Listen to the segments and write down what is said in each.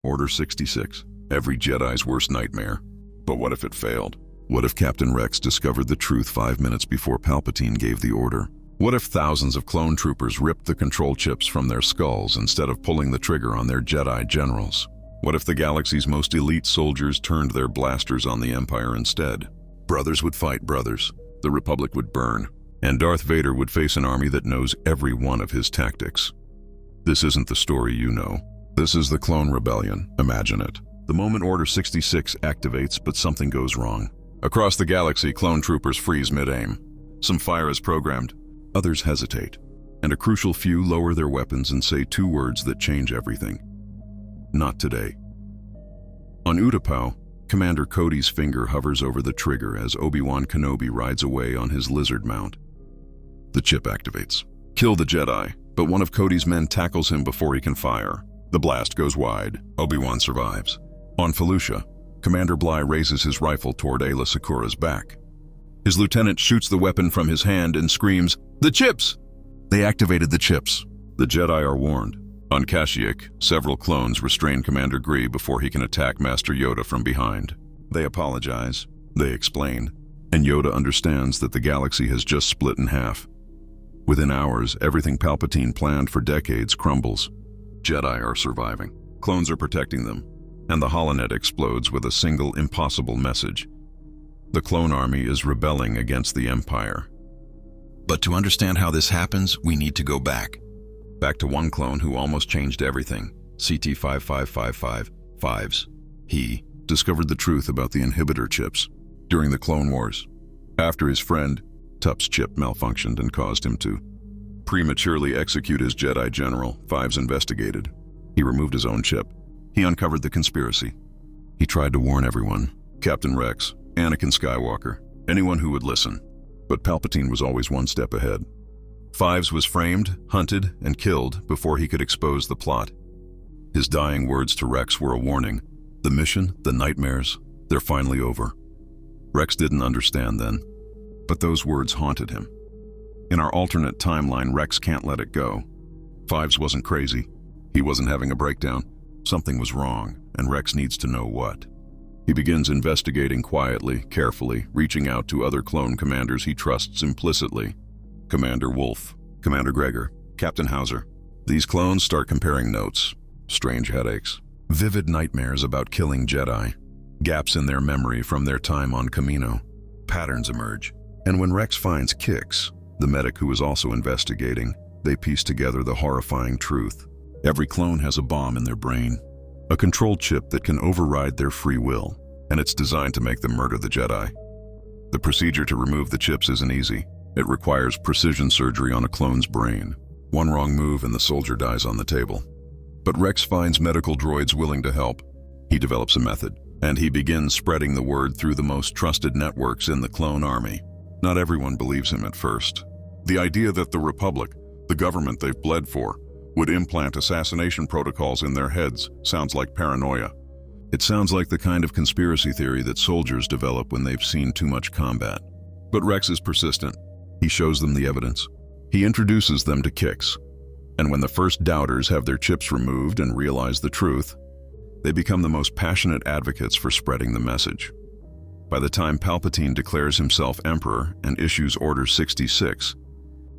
Order 66. Every Jedi's worst nightmare. But what if it failed? What if Captain Rex discovered the truth 5 minutes before Palpatine gave the order? What if thousands of clone troopers ripped the control chips from their skulls instead of pulling the trigger on their Jedi generals? What if the galaxy's most elite soldiers turned their blasters on the Empire instead? Brothers would fight brothers, the Republic would burn, and Darth Vader would face an army that knows every one of his tactics. This isn't the story you know. This is the Clone Rebellion. Imagine it. The moment Order 66 activates, but something goes wrong. Across the galaxy, clone troopers freeze mid-aim. Some fire as programmed, others hesitate, and a crucial few lower their weapons and say 2 words that change everything. Not today. On Utapau, Commander Cody's finger hovers over the trigger as Obi-Wan Kenobi rides away on his lizard mount. The chip activates. Kill the Jedi, but one of Cody's men tackles him before he can fire. The blast goes wide. Obi-Wan survives. On Felucia, Commander Bly raises his rifle toward Aayla Secura's back. His lieutenant shoots the weapon from his hand and screams, "The chips!" They activated the chips. The Jedi are warned. On Kashyyyk, several clones restrain Commander Gree before he can attack Master Yoda from behind. They apologize, they explain, and Yoda understands that the galaxy has just split in half. Within hours, everything Palpatine planned for decades crumbles. Jedi are surviving. Clones are protecting them, and the holonet explodes with a single impossible message. The clone army is rebelling against the Empire. But to understand how this happens, we need to go back. Back to one clone who almost changed everything, CT-5555 Fives. He discovered the truth about the inhibitor chips during the Clone Wars, after his friend Tup's chip malfunctioned and caused him to prematurely execute his Jedi general. Fives investigated. He removed his own chip. He uncovered the conspiracy. He tried to warn everyone, Captain Rex, Anakin Skywalker, anyone who would listen. But Palpatine was always one step ahead. Fives was framed, hunted, and killed before he could expose the plot. His dying words to Rex were a warning. The mission, the nightmares, they're finally over. Rex didn't understand then, but those words haunted him. In our alternate timeline, Rex can't let it go. Fives wasn't crazy. He wasn't having a breakdown. Something was wrong, and Rex needs to know what. He begins investigating quietly, carefully, reaching out to other clone commanders he trusts implicitly. Commander Wolf, Commander Gregor, Captain Hauser. These clones start comparing notes. Strange headaches. Vivid nightmares about killing Jedi. Gaps in their memory from their time on Kamino. Patterns emerge. And when Rex finds Kix, the medic who is also investigating, they piece together the horrifying truth. Every clone has a bomb in their brain. A control chip that can override their free will, and it's designed to make them murder the Jedi. The procedure to remove the chips isn't easy. It requires precision surgery on a clone's brain. One wrong move and the soldier dies on the table. But Rex finds medical droids willing to help. He develops a method, and he begins spreading the word through the most trusted networks in the clone army. Not everyone believes him at first. The idea that the Republic, the government they've bled for, would implant assassination protocols in their heads sounds like paranoia. It sounds like the kind of conspiracy theory that soldiers develop when they've seen too much combat. But Rex is persistent. He shows them the evidence. He introduces them to Kix. And when the first doubters have their chips removed and realize the truth, they become the most passionate advocates for spreading the message. By the time Palpatine declares himself Emperor and issues Order 66,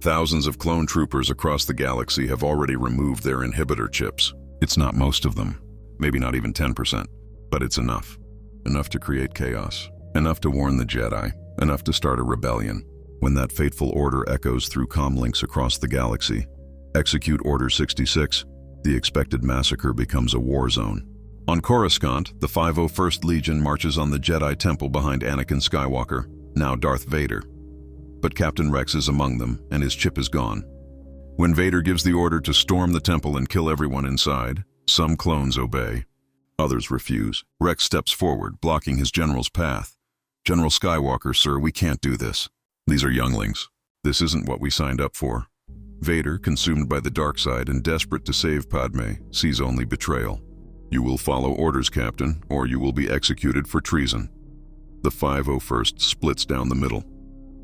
thousands of clone troopers across the galaxy have already removed their inhibitor chips. It's not most of them, maybe not even 10%, but it's enough. Enough to create chaos, enough to warn the Jedi, enough to start a rebellion. When that fateful order echoes through comlinks across the galaxy, execute Order 66, the expected massacre becomes a war zone. On Coruscant, the 501st Legion marches on the Jedi Temple behind Anakin Skywalker, now Darth Vader. But Captain Rex is among them, and his chip is gone. When Vader gives the order to storm the temple and kill everyone inside, some clones obey. Others refuse. Rex steps forward, blocking his general's path. "General Skywalker, sir, we can't do this. These are younglings. This isn't what we signed up for." Vader, consumed by the dark side and desperate to save Padme, sees only betrayal. "You will follow orders, Captain, or you will be executed for treason." The 501st splits down the middle.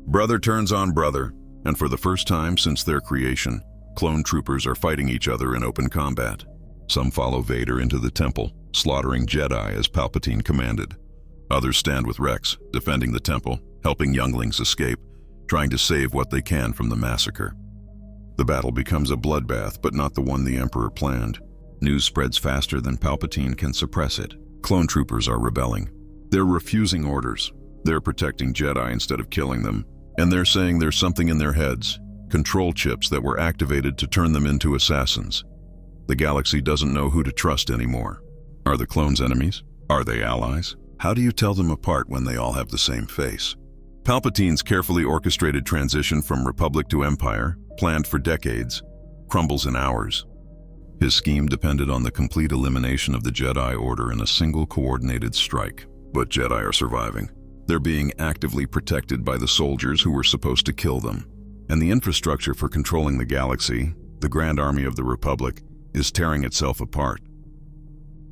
Brother turns on brother, and for the first time since their creation, clone troopers are fighting each other in open combat. Some follow Vader into the temple, slaughtering Jedi as Palpatine commanded. Others stand with Rex, defending the temple, helping younglings escape, trying to save what they can from the massacre. The battle becomes a bloodbath, but not the one the Emperor planned. News spreads faster than Palpatine can suppress it. Clone troopers are rebelling. They're refusing orders. They're protecting Jedi instead of killing them. And they're saying there's something in their heads, control chips that were activated to turn them into assassins. The galaxy doesn't know who to trust anymore. Are the clones enemies? Are they allies? How do you tell them apart when they all have the same face? Palpatine's carefully orchestrated transition from Republic to Empire, planned for decades, crumbles in hours. His scheme depended on the complete elimination of the Jedi Order in a single coordinated strike. But Jedi are surviving. They're being actively protected by the soldiers who were supposed to kill them. And the infrastructure for controlling the galaxy, the Grand Army of the Republic, is tearing itself apart.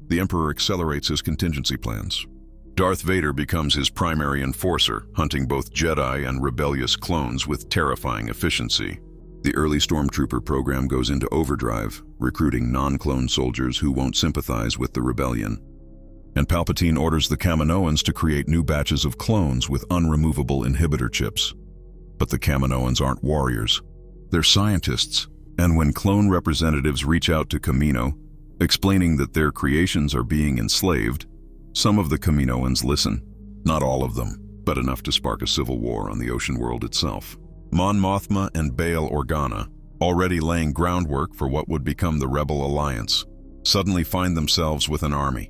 The Emperor accelerates his contingency plans. Darth Vader becomes his primary enforcer, hunting both Jedi and rebellious clones with terrifying efficiency. The early Stormtrooper program goes into overdrive, recruiting non-clone soldiers who won't sympathize with the rebellion. And Palpatine orders the Kaminoans to create new batches of clones with unremovable inhibitor chips. But the Kaminoans aren't warriors. They're scientists, and when clone representatives reach out to Kamino, explaining that their creations are being enslaved, some of the Kaminoans listen. Not all of them, but enough to spark a civil war on the ocean world itself. Mon Mothma and Bail Organa, already laying groundwork for what would become the Rebel Alliance, suddenly find themselves with an army.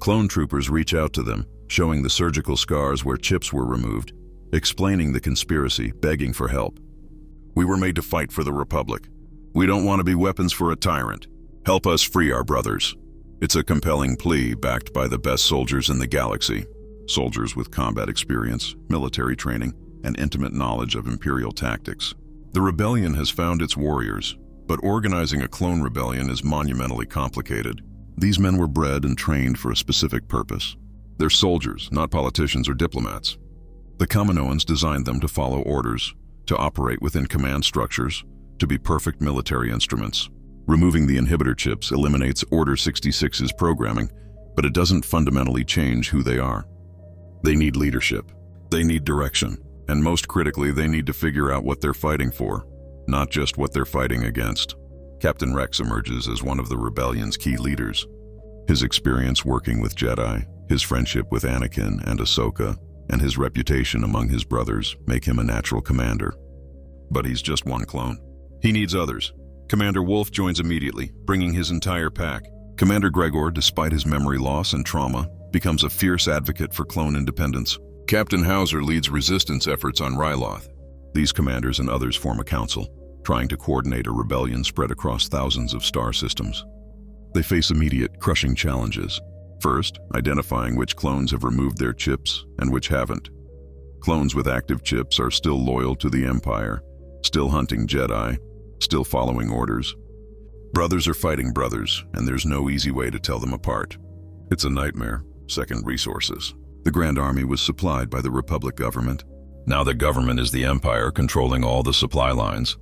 Clone troopers reach out to them, showing the surgical scars where chips were removed, explaining the conspiracy, begging for help. We were made to fight for the Republic. We don't want to be weapons for a tyrant. Help us free our brothers. It's a compelling plea backed by the best soldiers in the galaxy. Soldiers with combat experience, military training, and intimate knowledge of Imperial tactics. The rebellion has found its warriors, but organizing a clone rebellion is monumentally complicated. These men were bred and trained for a specific purpose. They're soldiers, not politicians or diplomats. The Kaminoans designed them to follow orders, to operate within command structures, to be perfect military instruments. Removing the inhibitor chips eliminates Order 66's programming, but it doesn't fundamentally change who they are. They need leadership. They need direction. And most critically, they need to figure out what they're fighting for, not just what they're fighting against. Captain Rex emerges as one of the rebellion's key leaders. His experience working with Jedi, his friendship with Anakin and Ahsoka, and his reputation among his brothers make him a natural commander. But he's just one clone. He needs others. Commander Wolffe joins immediately, bringing his entire pack. Commander Gregor, despite his memory loss and trauma, becomes a fierce advocate for clone independence. Captain Hauser leads resistance efforts on Ryloth. These commanders and others form a council, trying to coordinate a rebellion spread across thousands of star systems. They face immediate, crushing challenges. First, identifying which clones have removed their chips and which haven't. Clones with active chips are still loyal to the Empire, still hunting Jedi, still following orders. Brothers are fighting brothers, and there's no easy way to tell them apart. It's a nightmare. Second, resources. The Grand Army was supplied by the Republic government. Now the government is the Empire, controlling all the supply lines.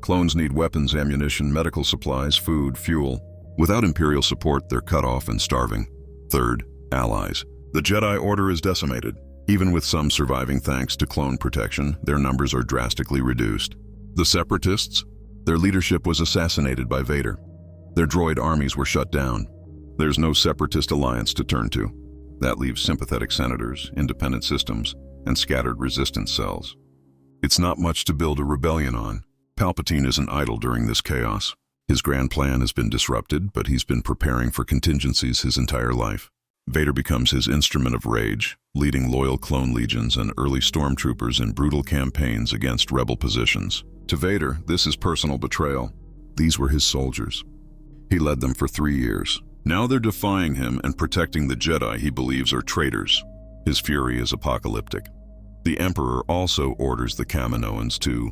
Clones need weapons, ammunition, medical supplies, food, fuel. Without Imperial support, they're cut off and starving. Third, allies. The Jedi Order is decimated. Even with some surviving thanks to clone protection, their numbers are drastically reduced. The Separatists? Their leadership was assassinated by Vader. Their droid armies were shut down. There's no Separatist alliance to turn to. That leaves sympathetic senators, independent systems, and scattered resistance cells. It's not much to build a rebellion on. Palpatine isn't idle during this chaos. His grand plan has been disrupted, but he's been preparing for contingencies his entire life. Vader becomes his instrument of rage, leading loyal clone legions and early stormtroopers in brutal campaigns against rebel positions. To Vader, this is personal betrayal. These were his soldiers. He led them for 3 years. Now they're defying him and protecting the Jedi he believes are traitors. His fury is apocalyptic. The Emperor also orders the Kaminoans to.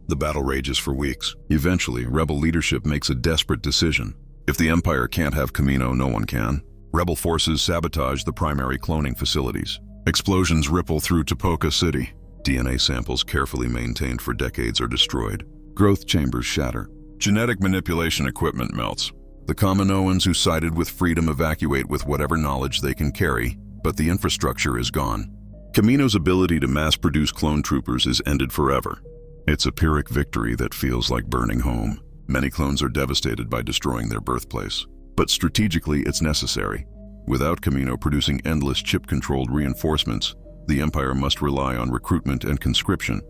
The battle rages for weeks. Eventually, rebel leadership makes a desperate decision. If the Empire can't have Kamino, no one can. Rebel forces sabotage the primary cloning facilities. Explosions ripple through Tipoca City. DNA samples carefully maintained for decades are destroyed. Growth chambers shatter. Genetic manipulation equipment melts. The Kaminoans who sided with freedom evacuate with whatever knowledge they can carry, but the infrastructure is gone. Kamino's ability to mass-produce clone troopers is ended forever. It's a Pyrrhic victory that feels like burning home. Many clones are devastated by destroying their birthplace, but strategically it's necessary. Without Kamino producing endless chip-controlled reinforcements, the Empire must rely on recruitment and conscription.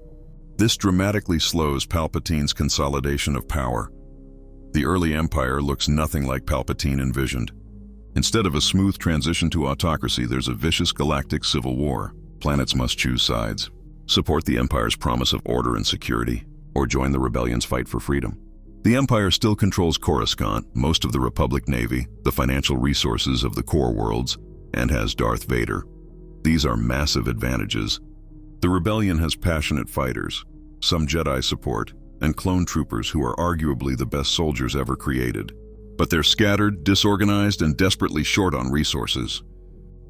This dramatically slows Palpatine's consolidation of power. The early Empire looks nothing like Palpatine envisioned. Instead of a smooth transition to autocracy, there's a vicious galactic civil war. Planets must choose sides, support the Empire's promise of order and security, or join the Rebellion's fight for freedom. The Empire still controls Coruscant, most of the Republic Navy, the financial resources of the core worlds, and has Darth Vader. These are massive advantages. The Rebellion has passionate fighters, some Jedi support, and clone troopers who are arguably the best soldiers ever created. But they're scattered, disorganized, and desperately short on resources.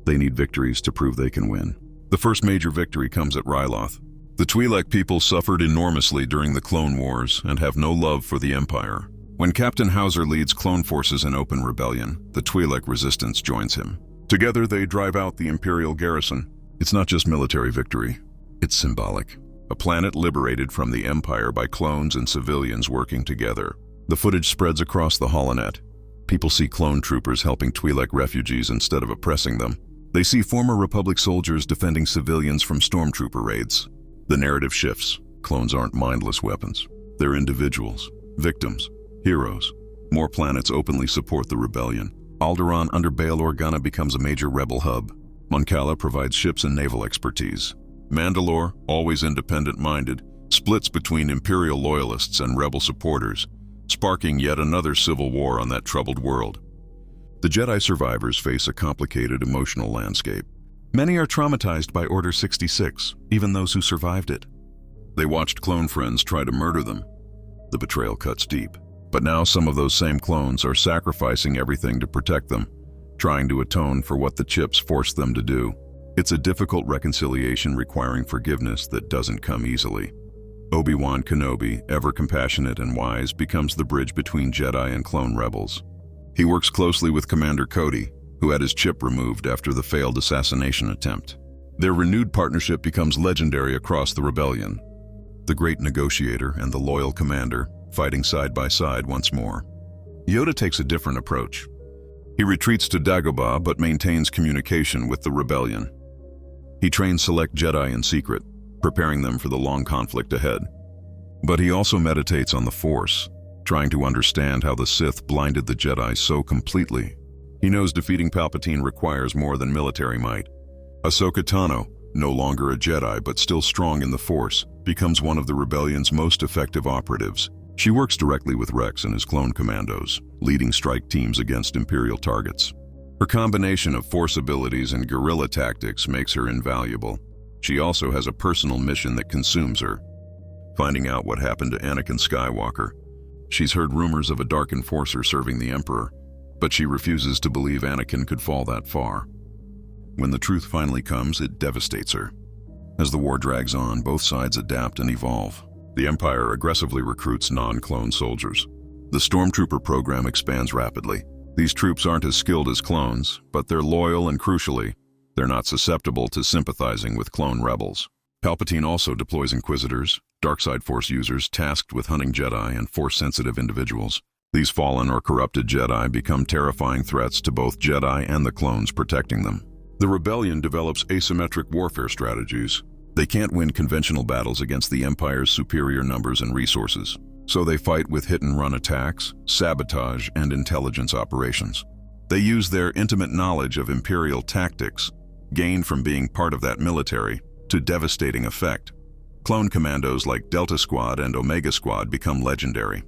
They need victories to prove they can win. The first major victory comes at Ryloth. The Twi'lek people suffered enormously during the Clone Wars and have no love for the Empire. When Captain Hauser leads clone forces in open rebellion, the Twi'lek resistance joins him. Together they drive out the Imperial garrison. It's not just military victory, it's symbolic. A planet liberated from the Empire by clones and civilians working together. The footage spreads across the holonet. People see clone troopers helping Twi'lek refugees instead of oppressing them. They see former Republic soldiers defending civilians from stormtrooper raids. The narrative shifts. Clones aren't mindless weapons. They're individuals, victims, heroes. More planets openly support the rebellion. Alderaan under Bail Organa becomes a major rebel hub. Mon Cala provides ships and naval expertise. Mandalore, always independent-minded, splits between Imperial loyalists and rebel supporters, sparking yet another civil war on that troubled world. The Jedi survivors face a complicated emotional landscape. Many are traumatized by Order 66, even those who survived it. They watched clone friends try to murder them. The betrayal cuts deep. But now some of those same clones are sacrificing everything to protect them, trying to atone for what the chips forced them to do. It's a difficult reconciliation requiring forgiveness that doesn't come easily. Obi-Wan Kenobi, ever compassionate and wise, becomes the bridge between Jedi and clone rebels. He works closely with Commander Cody, who had his chip removed after the failed assassination attempt. Their renewed partnership becomes legendary across the rebellion. The great negotiator and the loyal commander, fighting side by side once more. Yoda takes a different approach. He retreats to Dagobah but maintains communication with the rebellion. He trains select Jedi in secret, preparing them for the long conflict ahead. But he also meditates on the Force, trying to understand how the Sith blinded the Jedi so completely. He knows defeating Palpatine requires more than military might. Ahsoka Tano, no longer a Jedi but still strong in the Force, becomes one of the rebellion's most effective operatives. She works directly with Rex and his clone commandos, leading strike teams against Imperial targets. Her combination of Force abilities and guerrilla tactics makes her invaluable. She also has a personal mission that consumes her, finding out what happened to Anakin Skywalker. She's heard rumors of a dark enforcer serving the Emperor, but she refuses to believe Anakin could fall that far. When the truth finally comes, it devastates her. As the war drags on, both sides adapt and evolve. The Empire aggressively recruits non-clone soldiers. The Stormtrooper program expands rapidly. These troops aren't as skilled as clones, but they're loyal and, crucially, they're not susceptible to sympathizing with clone rebels. Palpatine also deploys Inquisitors, Darkside Force users tasked with hunting Jedi and Force-sensitive individuals. These fallen or corrupted Jedi become terrifying threats to both Jedi and the clones protecting them. The Rebellion develops asymmetric warfare strategies. They can't win conventional battles against the Empire's superior numbers and resources, so they fight with hit-and-run attacks, sabotage, and intelligence operations. They use their intimate knowledge of Imperial tactics, gained from being part of that military, to devastating effect. Clone commandos like Delta Squad and Omega Squad become legendary.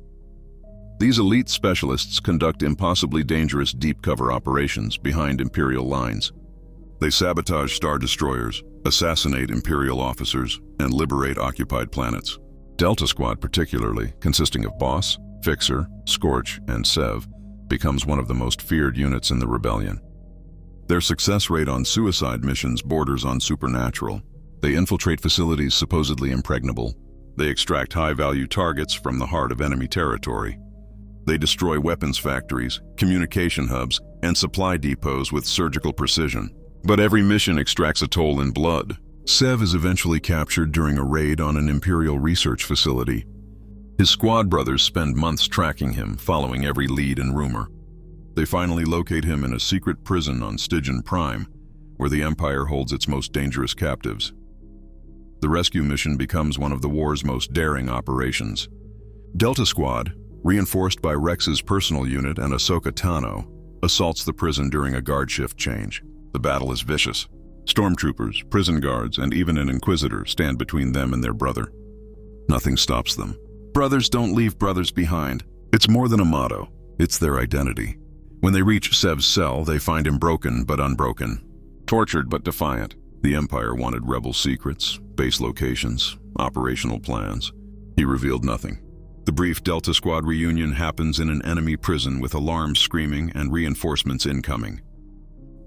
These elite specialists conduct impossibly dangerous deep-cover operations behind Imperial lines. They sabotage Star Destroyers, assassinate Imperial officers, and liberate occupied planets. Delta Squad particularly, consisting of Boss, Fixer, Scorch, and Sev, becomes one of the most feared units in the Rebellion. Their success rate on suicide missions borders on supernatural. They infiltrate facilities supposedly impregnable. They extract high-value targets from the heart of enemy territory. They destroy weapons factories, communication hubs, and supply depots with surgical precision. But every mission extracts a toll in blood. Sev is eventually captured during a raid on an Imperial research facility. His squad brothers spend months tracking him, following every lead and rumor. They finally locate him in a secret prison on Stygian Prime, where the Empire holds its most dangerous captives. The rescue mission becomes one of the war's most daring operations. Delta Squad, reinforced by Rex's personal unit and Ahsoka Tano, assaults the prison during a guard shift change. The battle is vicious. Stormtroopers, prison guards, and even an Inquisitor stand between them and their brother. Nothing stops them. Brothers don't leave brothers behind. It's more than a motto. It's their identity. When they reach Sev's cell, they find him broken but unbroken. Tortured but defiant. The Empire wanted rebel secrets, base locations, operational plans. He revealed nothing. The brief Delta Squad reunion happens in an enemy prison with alarms screaming and reinforcements incoming.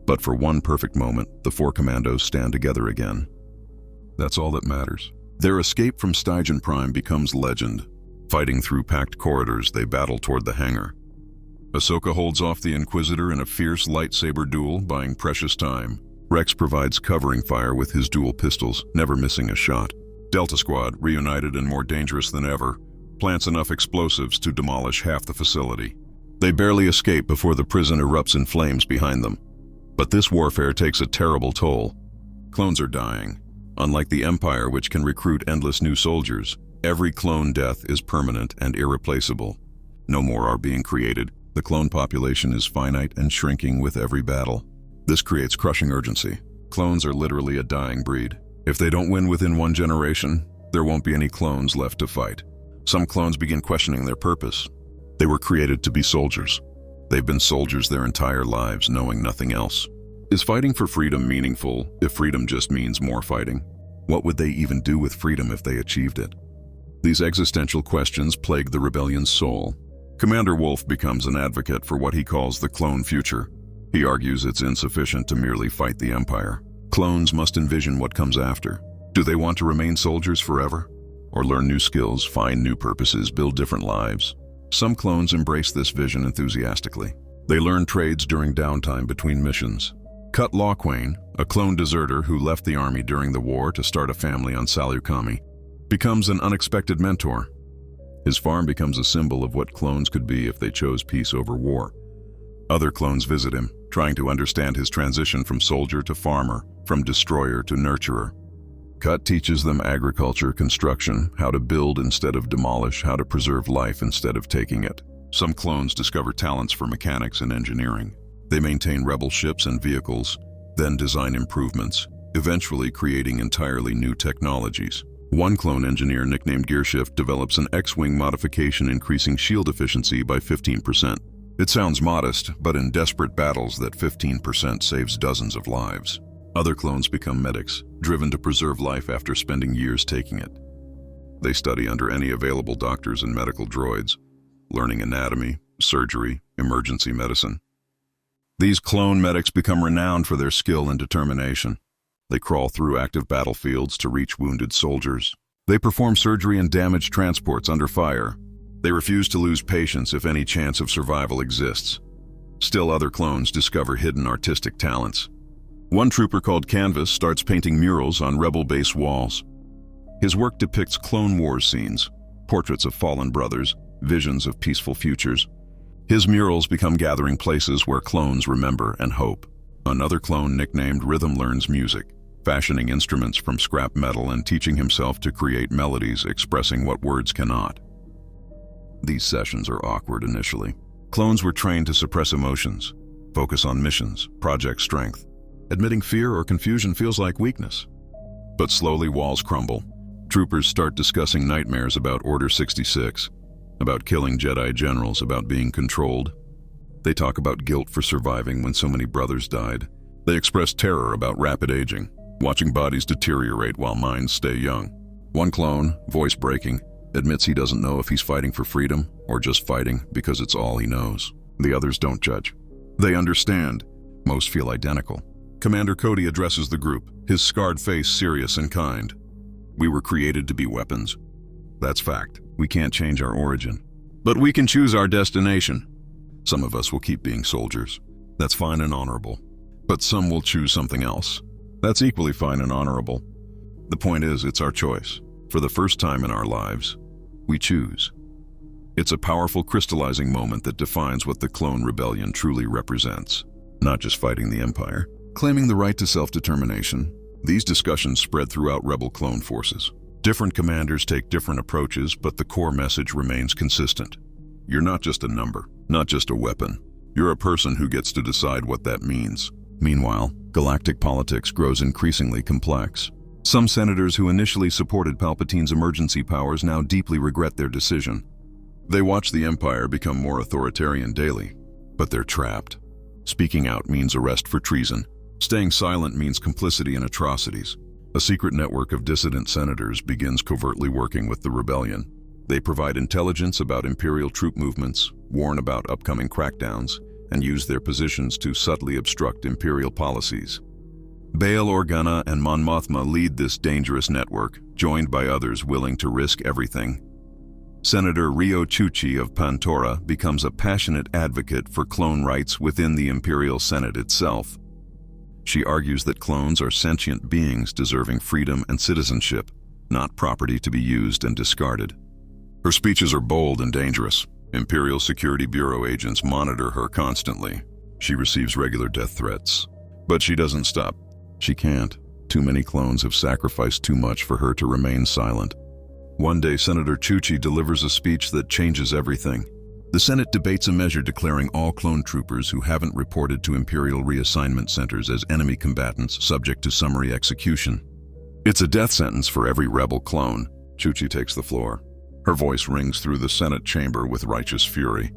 But for one perfect moment, the four commandos stand together again. That's all that matters. Their escape from Stygian Prime becomes legend. Fighting through packed corridors, they battle toward the hangar. Ahsoka holds off the Inquisitor in a fierce lightsaber duel, buying precious time. Rex provides covering fire with his dual pistols, never missing a shot. Delta Squad, reunited and more dangerous than ever, plants enough explosives to demolish half the facility. They barely escape before the prison erupts in flames behind them. But this warfare takes a terrible toll. Clones are dying. Unlike the Empire, which can recruit endless new soldiers, every clone death is permanent and irreplaceable. No more are being created. The clone population is finite and shrinking with every battle. This creates crushing urgency. Clones are literally a dying breed. If they don't win within one generation, there won't be any clones left to fight. Some clones begin questioning their purpose. They were created to be soldiers. They've been soldiers their entire lives, knowing nothing else. Is fighting for freedom meaningful if freedom just means more fighting? What would they even do with freedom if they achieved it? These existential questions plague the rebellion's soul. Commander Wolffe becomes an advocate for what he calls the clone future. He argues it's insufficient to merely fight the Empire. Clones must envision what comes after. Do they want to remain soldiers forever? Or learn new skills, find new purposes, build different lives? Some clones embrace this vision enthusiastically. They learn trades during downtime between missions. Cut Lawquane, a clone deserter who left the army during the war to start a family on Saleucami, becomes an unexpected mentor. His farm becomes a symbol of what clones could be if they chose peace over war. Other clones visit him, trying to understand his transition from soldier to farmer, from destroyer to nurturer. Cut teaches them agriculture, construction, how to build instead of demolish, how to preserve life instead of taking it. Some clones discover talents for mechanics and engineering. They maintain rebel ships and vehicles, then design improvements, eventually creating entirely new technologies. One clone engineer nicknamed Gearshift develops an X-Wing modification increasing shield efficiency by 15%. It sounds modest, but in desperate battles that 15% saves dozens of lives. Other clones become medics, driven to preserve life after spending years taking it. They study under any available doctors and medical droids, learning anatomy, surgery, emergency medicine. These clone medics become renowned for their skill and determination. They crawl through active battlefields to reach wounded soldiers. They perform surgery and damaged transports under fire. They refuse to lose patience if any chance of survival exists. Still, other clones discover hidden artistic talents. One trooper called Canvas starts painting murals on rebel base walls. His work depicts Clone Wars scenes, portraits of fallen brothers, visions of peaceful futures. His murals become gathering places where clones remember and hope. Another clone nicknamed Rhythm learns music, fashioning instruments from scrap metal and teaching himself to create melodies expressing what words cannot. These sessions are awkward initially. Clones were trained to suppress emotions, focus on missions, project strength. Admitting fear or confusion feels like weakness. But slowly walls crumble. Troopers start discussing nightmares about Order 66, about killing Jedi generals, about being controlled. They talk about guilt for surviving when so many brothers died. They express terror about rapid aging, watching bodies deteriorate while minds stay young. One clone, voice breaking, admits he doesn't know if he's fighting for freedom or just fighting because it's all he knows. The others don't judge. They understand. Most feel identical. Commander Cody addresses the group, his scarred face serious and kind. We were created to be weapons. That's fact. We can't change our origin. But we can choose our destination. Some of us will keep being soldiers. That's fine and honorable. But some will choose something else. That's equally fine and honorable. The point is, it's our choice. For the first time in our lives, we choose. It's a powerful crystallizing moment that defines what the Clone Rebellion truly represents. Not just fighting the Empire, claiming the right to self-determination. These discussions spread throughout rebel clone forces. Different commanders take different approaches, but the core message remains consistent. You're not just a number, not just a weapon. You're a person who gets to decide what that means. Meanwhile, galactic politics grows increasingly complex. Some senators who initially supported Palpatine's emergency powers now deeply regret their decision. They watch the Empire become more authoritarian daily, but they're trapped. Speaking out means arrest for treason. Staying silent means complicity in atrocities. A secret network of dissident senators begins covertly working with the rebellion. They provide intelligence about Imperial troop movements, warn about upcoming crackdowns, and use their positions to subtly obstruct Imperial policies. Bail Organa and Mon Mothma lead this dangerous network, joined by others willing to risk everything. Senator Rio Chuchi of Pantora becomes a passionate advocate for clone rights within the Imperial Senate itself. She argues that clones are sentient beings deserving freedom and citizenship, not property to be used and discarded. Her speeches are bold and dangerous. Imperial Security Bureau agents monitor her constantly. She receives regular death threats. But she doesn't stop. She can't. Too many clones have sacrificed too much for her to remain silent. One day, Senator Chuchi delivers a speech that changes everything. The Senate debates a measure declaring all clone troopers who haven't reported to Imperial reassignment centers as enemy combatants subject to summary execution. It's a death sentence for every rebel clone. Chuchi takes the floor. Her voice rings through the Senate chamber with righteous fury.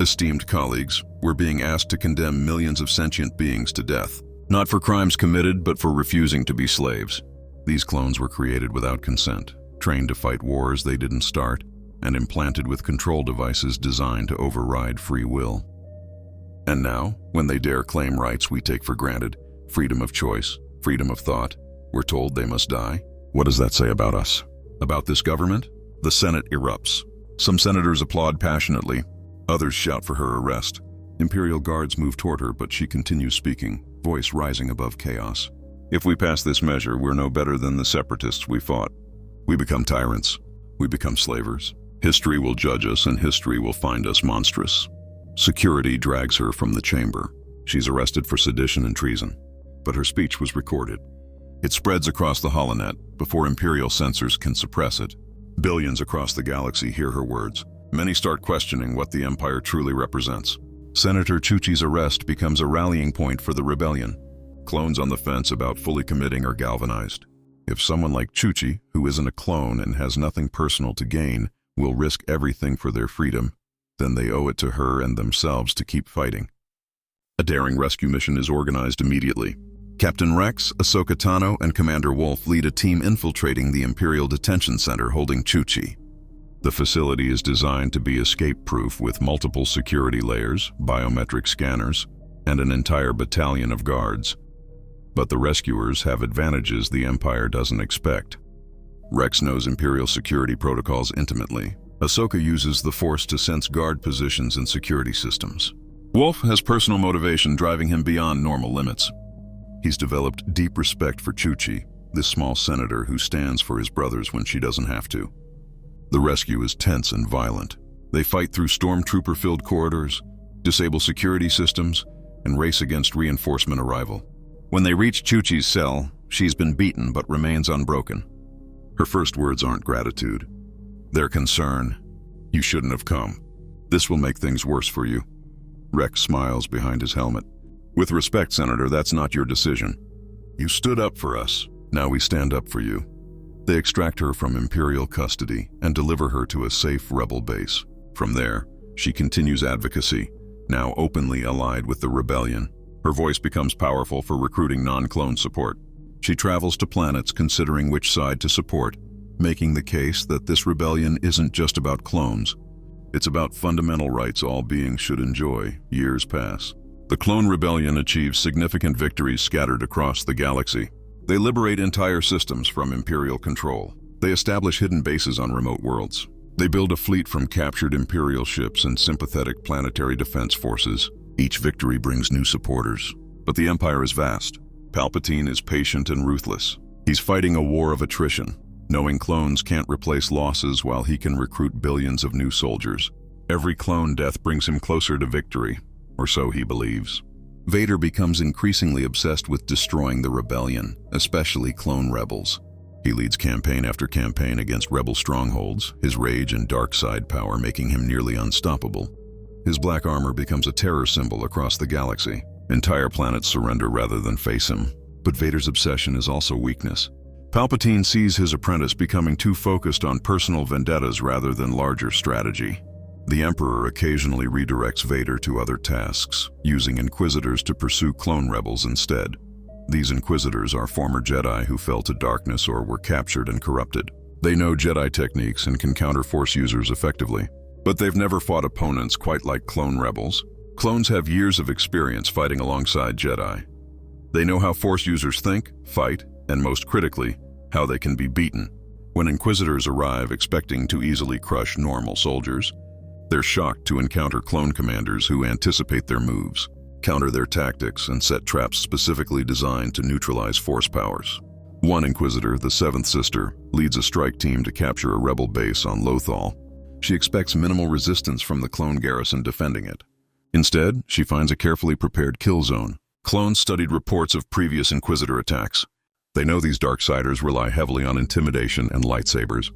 Esteemed colleagues, we're being asked to condemn millions of sentient beings to death, not for crimes committed, but for refusing to be slaves. These clones were created without consent, trained to fight wars they didn't start, and implanted with control devices designed to override free will. And now, when they dare claim rights we take for granted, freedom of choice, freedom of thought, we're told they must die? What does that say about us? About this government? The Senate erupts. Some senators applaud passionately. Others shout for her arrest. Imperial guards move toward her, but she continues speaking, voice rising above chaos. If we pass this measure, we're no better than the separatists we fought. We become tyrants. We become slavers. History will judge us, and history will find us monstrous. Security drags her from the chamber. She's arrested for sedition and treason. But her speech was recorded. It spreads across the holonet before Imperial censors can suppress it. Billions across the galaxy hear her words. Many start questioning what the Empire truly represents. Senator Chuchi's arrest becomes a rallying point for the rebellion. Clones on the fence about fully committing are galvanized. If someone like Chuchi, who isn't a clone and has nothing personal to gain, will risk everything for their freedom, then they owe it to her and themselves to keep fighting. A daring rescue mission is organized immediately. Captain Rex, Ahsoka Tano, and Commander Wolffe lead a team infiltrating the Imperial Detention Center holding Chuchi. The facility is designed to be escape-proof with multiple security layers, biometric scanners, and an entire battalion of guards. But the rescuers have advantages the Empire doesn't expect. Rex knows Imperial security protocols intimately. Ahsoka uses the Force to sense guard positions and security systems. Wolffe has personal motivation driving him beyond normal limits. He's developed deep respect for Chuchi, this small senator who stands for his brothers when she doesn't have to. The rescue is tense and violent. They fight through stormtrooper-filled corridors, disable security systems, and race against reinforcement arrival. When they reach Chuchi's cell, she's been beaten but remains unbroken. Her first words aren't gratitude. They're concern. You shouldn't have come. This will make things worse for you. Rex smiles behind his helmet. With respect, Senator, that's not your decision. You stood up for us. Now we stand up for you. They extract her from Imperial custody and deliver her to a safe rebel base. From there, she continues advocacy, now openly allied with the rebellion. Her voice becomes powerful for recruiting non-clone support. She travels to planets considering which side to support, making the case that this rebellion isn't just about clones. It's about fundamental rights all beings should enjoy. Years pass. The Clone Rebellion achieves significant victories scattered across the galaxy. They liberate entire systems from Imperial control. They establish hidden bases on remote worlds. They build a fleet from captured Imperial ships and sympathetic planetary defense forces. Each victory brings new supporters. But the Empire is vast. Palpatine is patient and ruthless. He's fighting a war of attrition, knowing clones can't replace losses while he can recruit billions of new soldiers. Every clone death brings him closer to victory, or so he believes. Vader becomes increasingly obsessed with destroying the rebellion, especially clone rebels. He leads campaign after campaign against rebel strongholds, his rage and dark side power making him nearly unstoppable. His black armor becomes a terror symbol across the galaxy. Entire planets surrender rather than face him. But Vader's obsession is also weakness. Palpatine sees his apprentice becoming too focused on personal vendettas rather than larger strategy. The Emperor occasionally redirects Vader to other tasks, using Inquisitors to pursue clone rebels instead. These Inquisitors are former Jedi who fell to darkness or were captured and corrupted. They know Jedi techniques and can counter Force users effectively. But they've never fought opponents quite like clone rebels. Clones have years of experience fighting alongside Jedi. They know how Force users think, fight, and most critically, how they can be beaten. When Inquisitors arrive expecting to easily crush normal soldiers, they're shocked to encounter clone commanders who anticipate their moves, counter their tactics, and set traps specifically designed to neutralize Force powers. One Inquisitor, the Seventh Sister, leads a strike team to capture a rebel base on Lothal. She expects minimal resistance from the clone garrison defending it. Instead, she finds a carefully prepared kill zone. Clones studied reports of previous Inquisitor attacks. They know these Darksiders rely heavily on intimidation and lightsabers.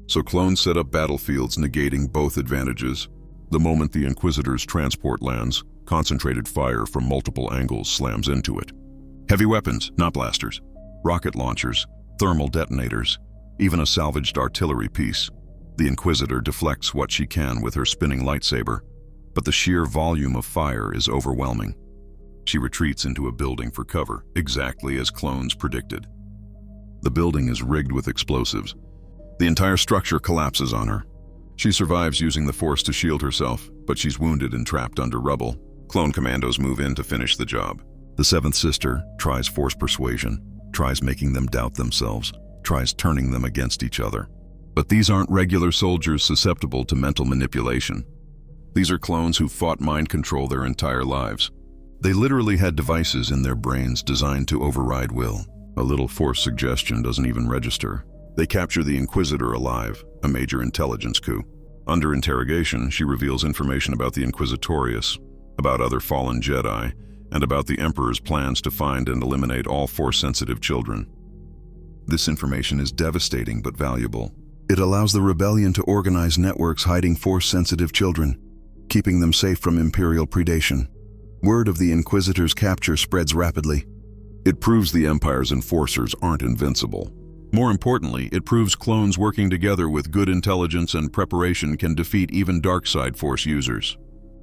So clones set up battlefields negating both advantages. The moment the Inquisitor's transport lands, concentrated fire from multiple angles slams into it. Heavy weapons, not blasters. Rocket launchers, thermal detonators, even a salvaged artillery piece. The Inquisitor deflects what she can with her spinning lightsaber, but the sheer volume of fire is overwhelming. She retreats into a building for cover, exactly as clones predicted. The building is rigged with explosives. The entire structure collapses on her. She survives using the Force to shield herself, but she's wounded and trapped under rubble. Clone commandos move in to finish the job. The Seventh Sister tries Force persuasion, tries making them doubt themselves, tries turning them against each other. But these aren't regular soldiers susceptible to mental manipulation. These are clones who fought mind control their entire lives. They literally had devices in their brains designed to override will. A little Force suggestion doesn't even register. They capture the Inquisitor alive, a major intelligence coup. Under interrogation, she reveals information about the Inquisitorius, about other fallen Jedi, and about the Emperor's plans to find and eliminate all Force-sensitive children. This information is devastating but valuable. It allows the rebellion to organize networks hiding Force-sensitive children, keeping them safe from Imperial predation. Word of the Inquisitor's capture spreads rapidly. It proves the Empire's enforcers aren't invincible. More importantly, it proves clones working together with good intelligence and preparation can defeat even dark-side Force users.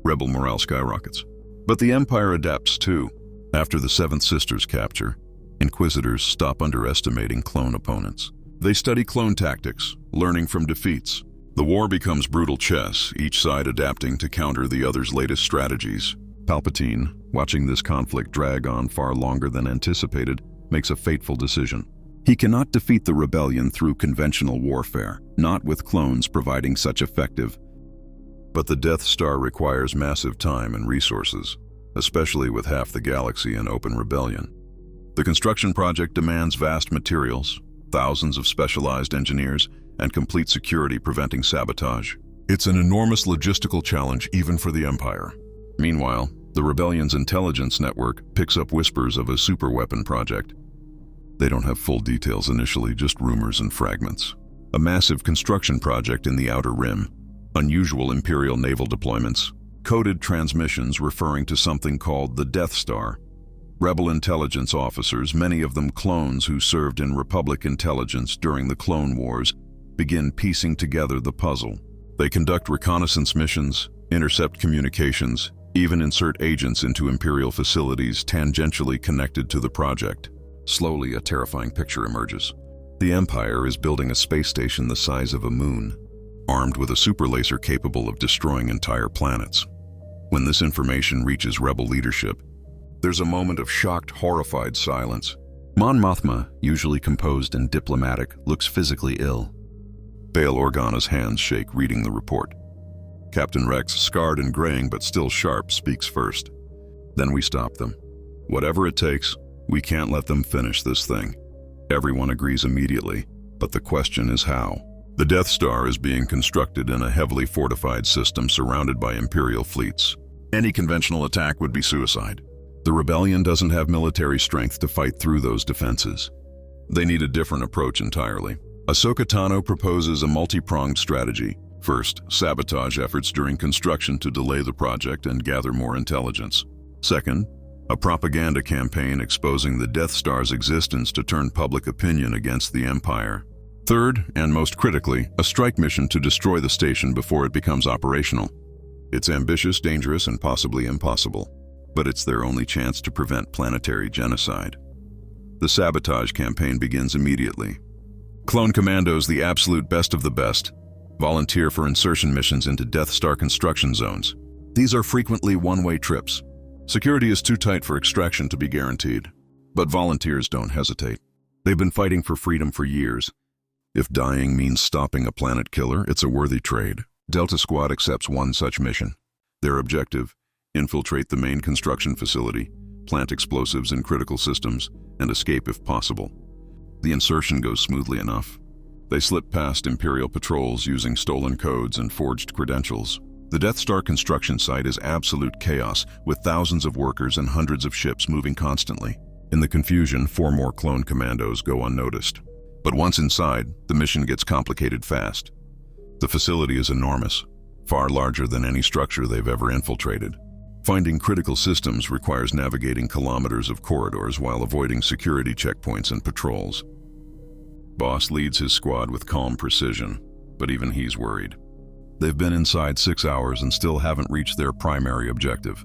Rebel morale skyrockets. But the Empire adapts too. After the Seventh Sister's capture, Inquisitors stop underestimating clone opponents. They study clone tactics, learning from defeats. The war becomes brutal chess, each side adapting to counter the other's latest strategies. Palpatine, watching this conflict drag on far longer than anticipated, makes a fateful decision. He cannot defeat the rebellion through conventional warfare, not with clones providing such effective. But the Death Star requires massive time and resources, especially with half the galaxy in open rebellion. The construction project demands vast materials, thousands of specialized engineers, and complete security preventing sabotage. It's an enormous logistical challenge even for the Empire. Meanwhile, the rebellion's intelligence network picks up whispers of a superweapon project. They don't have full details initially, just rumors and fragments. A massive construction project in the Outer Rim, unusual Imperial naval deployments, coded transmissions referring to something called the Death Star. Rebel intelligence officers, many of them clones who served in Republic intelligence during the Clone Wars, begin piecing together the puzzle. They conduct reconnaissance missions, intercept communications, even insert agents into Imperial facilities tangentially connected to the project. Slowly, a terrifying picture emerges. The Empire is building a space station the size of a moon, armed with a super laser capable of destroying entire planets. When this information reaches rebel leadership, there's a moment of shocked, horrified silence. Mon Mothma, usually composed and diplomatic, looks physically ill. Bail Organa's hands shake reading the report. Captain Rex, scarred and graying but still sharp, speaks first. Then we stop them. Whatever it takes, we can't let them finish this thing. Everyone agrees immediately, but the question is how. The Death Star is being constructed in a heavily fortified system surrounded by Imperial fleets. Any conventional attack would be suicide. The rebellion doesn't have military strength to fight through those defenses. They need a different approach entirely. Ahsoka Tano proposes a multi-pronged strategy. First, sabotage efforts during construction to delay the project and gather more intelligence. Second, a propaganda campaign exposing the Death Star's existence to turn public opinion against the Empire. Third, and most critically, a strike mission to destroy the station before it becomes operational. It's ambitious, dangerous, and possibly impossible, but it's their only chance to prevent planetary genocide. The sabotage campaign begins immediately. Clone commandos, the absolute best of the best, volunteer for insertion missions into Death Star construction zones. These are frequently one-way trips. Security is too tight for extraction to be guaranteed, but volunteers don't hesitate. They've been fighting for freedom for years. If dying means stopping a planet killer, it's a worthy trade. Delta Squad accepts one such mission. Their objective: infiltrate the main construction facility, plant explosives in critical systems, and escape if possible. The insertion goes smoothly enough. They slip past Imperial patrols using stolen codes and forged credentials. The Death Star construction site is absolute chaos, with thousands of workers and hundreds of ships moving constantly. In the confusion, 4 more clone commandos go unnoticed. But once inside, the mission gets complicated fast. The facility is enormous, far larger than any structure they've ever infiltrated. Finding critical systems requires navigating kilometers of corridors while avoiding security checkpoints and patrols. Boss leads his squad with calm precision, but even he's worried. They've been inside 6 hours and still haven't reached their primary objective.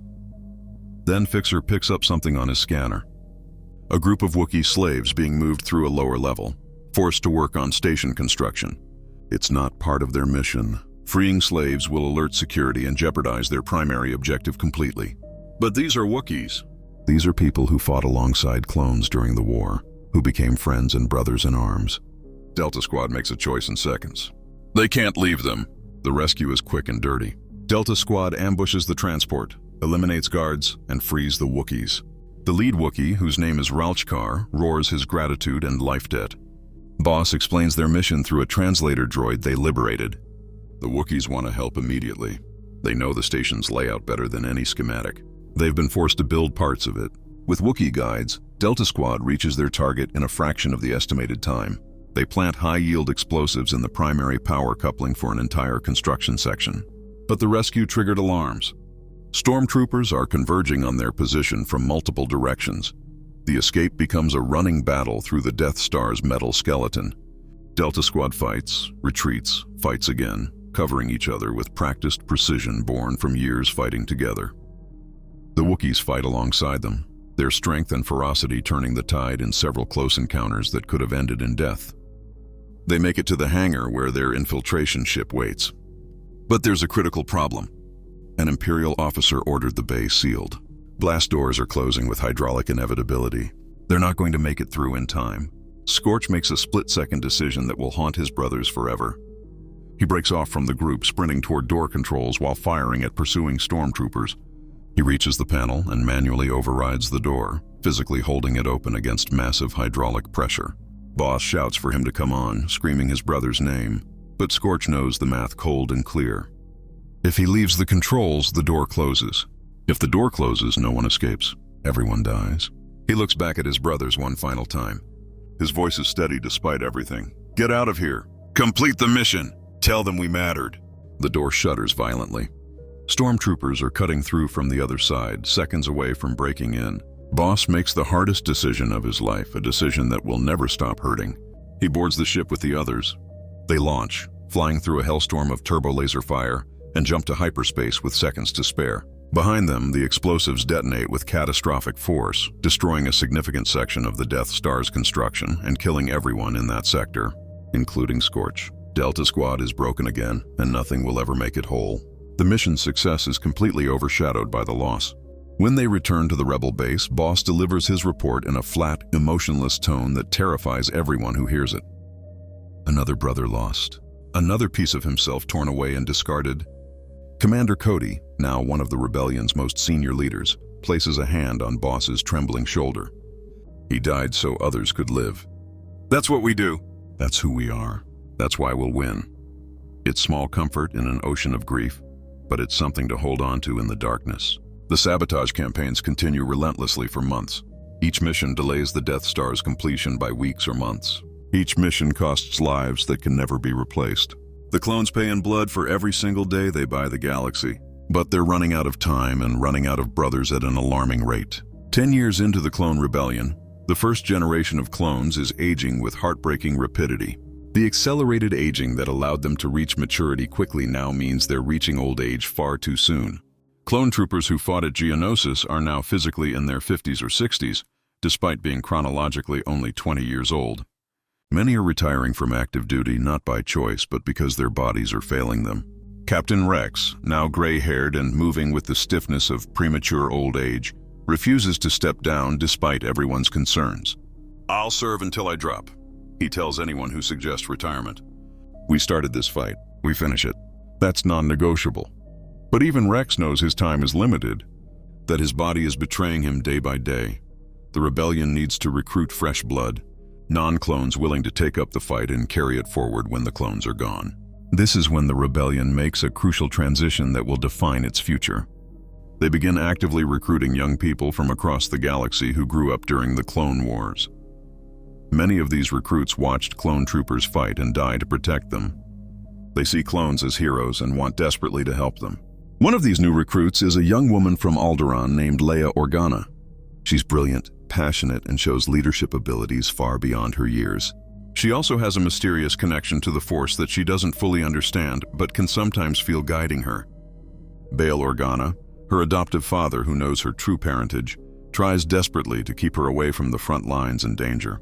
Then Fixer picks up something on his scanner. A group of Wookiee slaves being moved through a lower level, forced to work on station construction. It's not part of their mission. Freeing slaves will alert security and jeopardize their primary objective completely. But these are Wookiees. These are people who fought alongside clones during the war, who became friends and brothers in arms. Delta Squad makes a choice in seconds. They can't leave them. The rescue is quick and dirty. Delta Squad ambushes the transport, eliminates guards, and frees the Wookiees. The lead Wookiee, whose name is Rauchkar, roars his gratitude and life debt. Boss explains their mission through a translator droid they liberated. The Wookiees want to help immediately. They know the station's layout better than any schematic. They've been forced to build parts of it. With Wookiee guides, Delta Squad reaches their target in a fraction of the estimated time. They plant high-yield explosives in the primary power coupling for an entire construction section. But the rescue triggered alarms. Stormtroopers are converging on their position from multiple directions. The escape becomes a running battle through the Death Star's metal skeleton. Delta Squad fights, retreats, fights again, covering each other with practiced precision born from years fighting together. The Wookiees fight alongside them, their strength and ferocity turning the tide in several close encounters that could have ended in death. They make it to the hangar where their infiltration ship waits. But there's a critical problem. An Imperial officer ordered the bay sealed. Blast doors are closing with hydraulic inevitability. They're not going to make it through in time. Scorch makes a split-second decision that will haunt his brothers forever. He breaks off from the group, sprinting toward door controls while firing at pursuing stormtroopers. He reaches the panel and manually overrides the door, physically holding it open against massive hydraulic pressure. Boss shouts for him to come on, screaming his brother's name, but Scorch knows the math cold and clear. If he leaves the controls, the door closes. If the door closes, no one escapes. Everyone dies. He looks back at his brothers one final time. His voice is steady despite everything. Get out of here. Complete the mission. Tell them we mattered. The door shudders violently. Stormtroopers are cutting through from the other side, seconds away from breaking in. Boss makes the hardest decision of his life, a decision that will never stop hurting. He boards the ship with the others. They launch, flying through a hellstorm of turbo laser fire, and jump to hyperspace with seconds to spare. Behind them, the explosives detonate with catastrophic force, destroying a significant section of the Death Star's construction and killing everyone in that sector, including Scorch. Delta Squad is broken again, and nothing will ever make it whole. The mission's success is completely overshadowed by the loss. When they return to the Rebel base, Boss delivers his report in a flat, emotionless tone that terrifies everyone who hears it. Another brother lost. Another piece of himself torn away and discarded. Commander Cody, now one of the rebellion's most senior leaders, places a hand on Boss's trembling shoulder. He died so others could live. That's what we do. That's who we are. That's why we'll win. It's small comfort in an ocean of grief, but it's something to hold on to in the darkness. The sabotage campaigns continue relentlessly for months. Each mission delays the Death Star's completion by weeks or months. Each mission costs lives that can never be replaced. The clones pay in blood for every single day they buy the galaxy. But they're running out of time and running out of brothers at an alarming rate. 10 years into the clone rebellion, the first generation of clones is aging with heartbreaking rapidity. The accelerated aging that allowed them to reach maturity quickly now means they're reaching old age far too soon. Clone troopers who fought at Geonosis are now physically in their 50s or 60s, despite being chronologically only 20 years old. Many are retiring from active duty not by choice, but because their bodies are failing them. Captain Rex, now gray-haired and moving with the stiffness of premature old age, refuses to step down despite everyone's concerns. "I'll serve until I drop," he tells anyone who suggests retirement. "We started this fight. We finish it. That's non-negotiable." But even Rex knows his time is limited, that his body is betraying him day by day. The rebellion needs to recruit fresh blood, non-clones willing to take up the fight and carry it forward when the clones are gone. This is when the rebellion makes a crucial transition that will define its future. They begin actively recruiting young people from across the galaxy who grew up during the Clone Wars. Many of these recruits watched clone troopers fight and die to protect them. They see clones as heroes and want desperately to help them. One of these new recruits is a young woman from Alderaan named Leia Organa. She's brilliant, passionate, and shows leadership abilities far beyond her years. She also has a mysterious connection to the Force that she doesn't fully understand, but can sometimes feel guiding her. Bail Organa, her adoptive father who knows her true parentage, tries desperately to keep her away from the front lines and danger.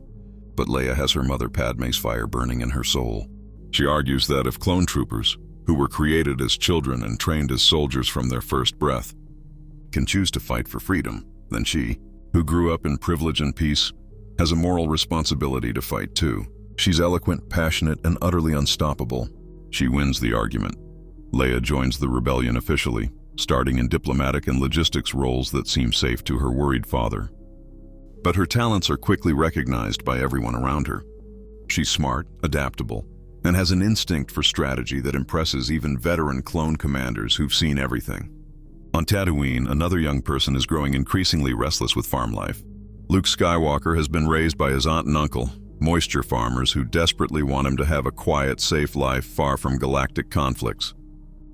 But Leia has her mother Padme's fire burning in her soul. She argues that if clone troopers, who were created as children and trained as soldiers from their first breath, can choose to fight for freedom, then she, who grew up in privilege and peace, has a moral responsibility to fight too. She's eloquent, passionate, and utterly unstoppable. She wins the argument. Leia joins the rebellion officially, starting in diplomatic and logistics roles that seem safe to her worried father. But her talents are quickly recognized by everyone around her. She's smart, adaptable, and has an instinct for strategy that impresses even veteran clone commanders who've seen everything. On Tatooine, another young person is growing increasingly restless with farm life. Luke Skywalker has been raised by his aunt and uncle, moisture farmers who desperately want him to have a quiet, safe life far from galactic conflicts.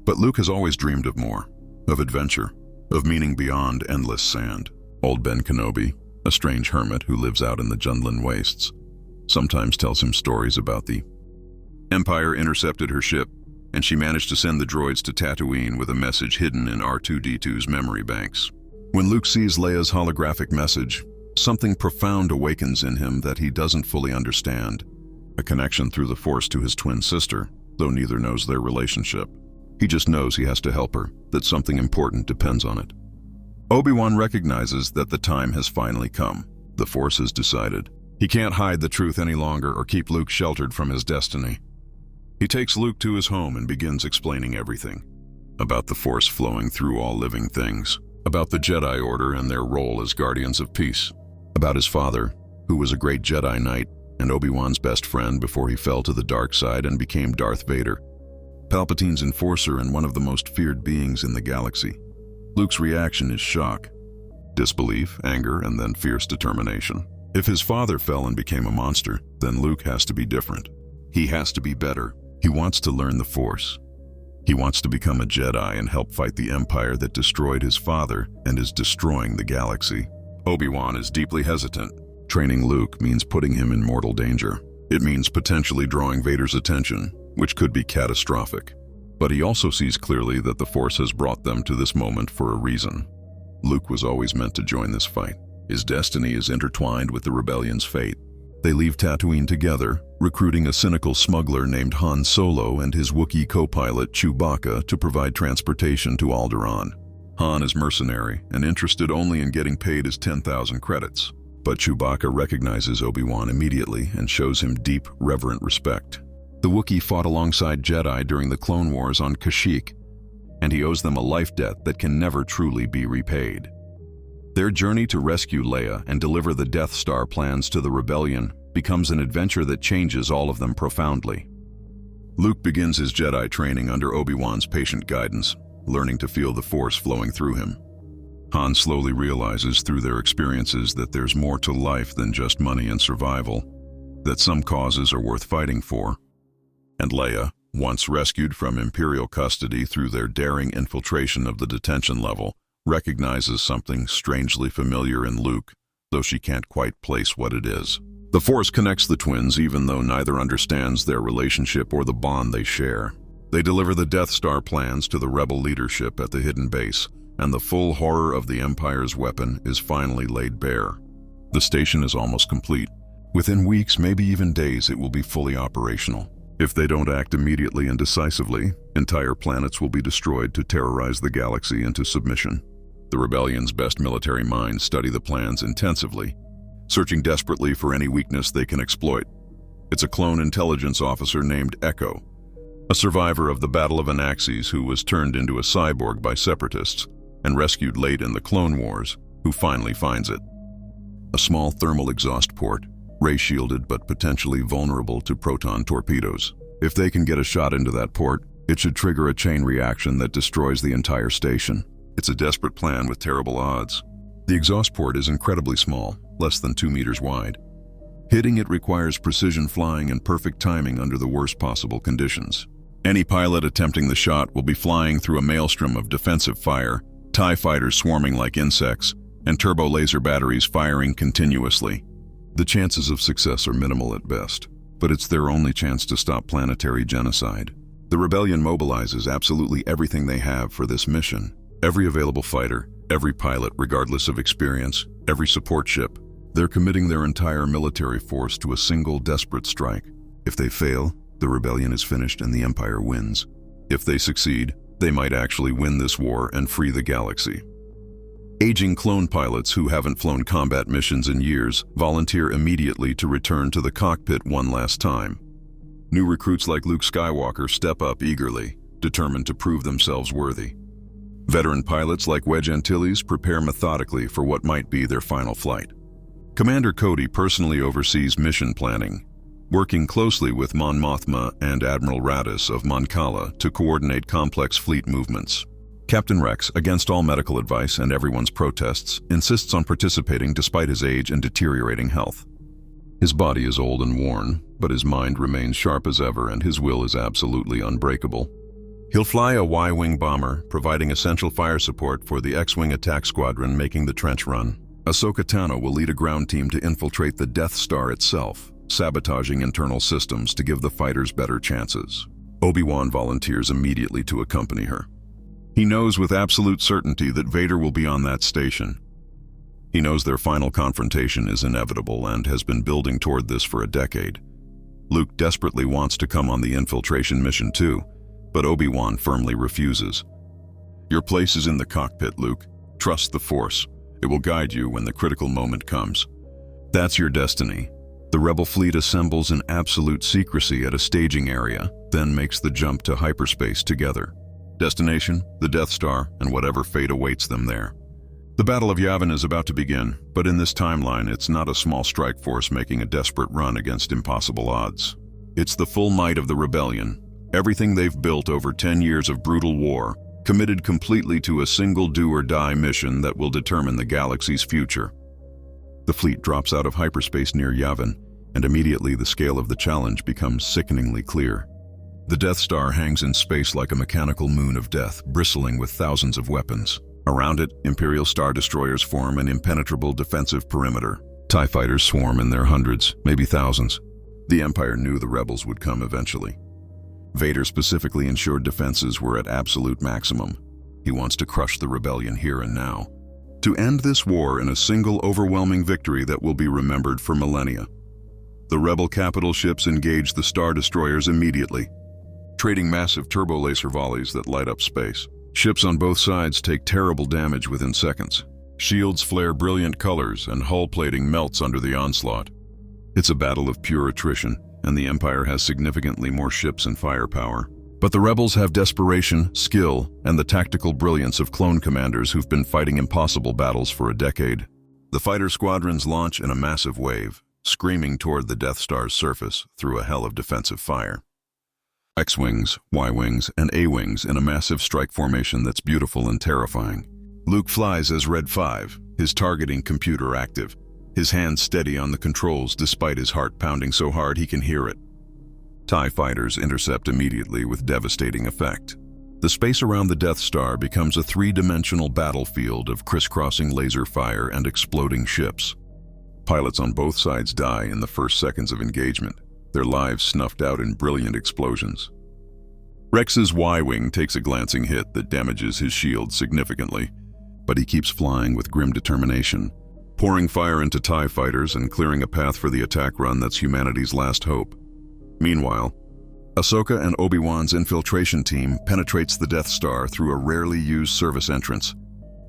But Luke has always dreamed of more, of adventure, of meaning beyond endless sand. Old Ben Kenobi, a strange hermit who lives out in the Jundland wastes, sometimes tells him stories about the Empire intercepted her ship, and she managed to send the droids to Tatooine with a message hidden in R2-D2's memory banks. When Luke sees Leia's holographic message, something profound awakens in him that he doesn't fully understand. A connection through the Force to his twin sister, though neither knows their relationship. He just knows he has to help her, that something important depends on it. Obi-Wan recognizes that the time has finally come. The Force has decided. He can't hide the truth any longer or keep Luke sheltered from his destiny. He takes Luke to his home and begins explaining everything. About the Force flowing through all living things. About the Jedi Order and their role as guardians of peace. About his father, who was a great Jedi Knight and Obi-Wan's best friend before he fell to the dark side and became Darth Vader. Palpatine's enforcer and one of the most feared beings in the galaxy. Luke's reaction is shock, disbelief, anger, and then fierce determination. If his father fell and became a monster, then Luke has to be different. He has to be better. He wants to learn the Force. He wants to become a Jedi and help fight the Empire that destroyed his father and is destroying the galaxy. Obi-Wan is deeply hesitant. Training Luke means putting him in mortal danger. It means potentially drawing Vader's attention, which could be catastrophic. But he also sees clearly that the Force has brought them to this moment for a reason. Luke was always meant to join this fight. His destiny is intertwined with the rebellion's fate. They leave Tatooine together, recruiting a cynical smuggler named Han Solo and his Wookiee co-pilot Chewbacca to provide transportation to Alderaan. Han is mercenary and interested only in getting paid his 10,000 credits. But Chewbacca recognizes Obi-Wan immediately and shows him deep, reverent respect. The Wookiee fought alongside Jedi during the Clone Wars on Kashyyyk, and he owes them a life debt that can never truly be repaid. Their journey to rescue Leia and deliver the Death Star plans to the Rebellion becomes an adventure that changes all of them profoundly. Luke begins his Jedi training under Obi-Wan's patient guidance, learning to feel the Force flowing through him. Han slowly realizes through their experiences that there's more to life than just money and survival, that some causes are worth fighting for. And Leia, once rescued from Imperial custody through their daring infiltration of the detention level, recognizes something strangely familiar in Luke, though she can't quite place what it is. The Force connects the twins even though neither understands their relationship or the bond they share. They deliver the Death Star plans to the Rebel leadership at the hidden base, and the full horror of the Empire's weapon is finally laid bare. The station is almost complete. Within weeks, maybe even days, it will be fully operational. If they don't act immediately and decisively, entire planets will be destroyed to terrorize the galaxy into submission. The Rebellion's best military minds study the plans intensively, searching desperately for any weakness they can exploit. It's a clone intelligence officer named Echo, a survivor of the Battle of Anaxes who was turned into a cyborg by Separatists and rescued late in the Clone Wars, who finally finds it. A small thermal exhaust port, ray-shielded but potentially vulnerable to proton torpedoes. If they can get a shot into that port, it should trigger a chain reaction that destroys the entire station. It's a desperate plan with terrible odds. The exhaust port is incredibly small, less than 2 meters wide. Hitting it requires precision flying and perfect timing under the worst possible conditions. Any pilot attempting the shot will be flying through a maelstrom of defensive fire, TIE fighters swarming like insects, and turbo laser batteries firing continuously. The chances of success are minimal at best, but it's their only chance to stop planetary genocide. The Rebellion mobilizes absolutely everything they have for this mission. Every available fighter, every pilot regardless of experience, every support ship. They're committing their entire military force to a single desperate strike. If they fail, the Rebellion is finished and the Empire wins. If they succeed, they might actually win this war and free the galaxy. Aging clone pilots who haven't flown combat missions in years volunteer immediately to return to the cockpit one last time. New recruits like Luke Skywalker step up eagerly, determined to prove themselves worthy. Veteran pilots like Wedge Antilles prepare methodically for what might be their final flight. Commander Cody personally oversees mission planning, working closely with Mon Mothma and Admiral Raddus of Mon Cala to coordinate complex fleet movements. Captain Rex, against all medical advice and everyone's protests, insists on participating despite his age and deteriorating health. His body is old and worn, but his mind remains sharp as ever and his will is absolutely unbreakable. He'll fly a Y-wing bomber, providing essential fire support for the X-wing attack squadron making the trench run. Ahsoka Tano will lead a ground team to infiltrate the Death Star itself, sabotaging internal systems to give the fighters better chances. Obi-Wan volunteers immediately to accompany her. He knows with absolute certainty that Vader will be on that station. He knows their final confrontation is inevitable and has been building toward this for a decade. Luke desperately wants to come on the infiltration mission too, but Obi-Wan firmly refuses. Your place is in the cockpit, Luke. Trust the Force. It will guide you when the critical moment comes. That's your destiny. The Rebel fleet assembles in absolute secrecy at a staging area, then makes the jump to hyperspace together. Destination, the Death Star, and whatever fate awaits them there. The Battle of Yavin is about to begin, but in this timeline, it's not a small strike force making a desperate run against impossible odds. It's the full might of the Rebellion, everything they've built over 10 years of brutal war, committed completely to a single do-or-die mission that will determine the galaxy's future. The fleet drops out of hyperspace near Yavin, and immediately the scale of the challenge becomes sickeningly clear. The Death Star hangs in space like a mechanical moon of death, bristling with thousands of weapons. Around it, Imperial Star Destroyers form an impenetrable defensive perimeter. TIE fighters swarm in their hundreds, maybe thousands. The Empire knew the rebels would come eventually. Vader specifically ensured defenses were at absolute maximum. He wants to crush the Rebellion here and now, to end this war in a single overwhelming victory that will be remembered for millennia. The Rebel capital ships engage the Star Destroyers immediately, trading massive turbo laser volleys that light up space. Ships on both sides take terrible damage within seconds. Shields flare brilliant colors and hull plating melts under the onslaught. It's a battle of pure attrition, and the Empire has significantly more ships and firepower. But the rebels have desperation, skill, and the tactical brilliance of clone commanders who've been fighting impossible battles for a decade. The fighter squadrons launch in a massive wave, screaming toward the Death Star's surface through a hell of defensive fire. X-Wings, Y-Wings, and A-Wings in a massive strike formation that's beautiful and terrifying. Luke flies as Red 5, his targeting computer active, his hands steady on the controls despite his heart pounding so hard he can hear it. TIE fighters intercept immediately with devastating effect. The space around the Death Star becomes a three-dimensional battlefield of crisscrossing laser fire and exploding ships. Pilots on both sides die in the first seconds of engagement, their lives snuffed out in brilliant explosions. Rex's Y-Wing takes a glancing hit that damages his shield significantly, but he keeps flying with grim determination, pouring fire into TIE fighters and clearing a path for the attack run that's humanity's last hope. Meanwhile, Ahsoka and Obi-Wan's infiltration team penetrates the Death Star through a rarely used service entrance,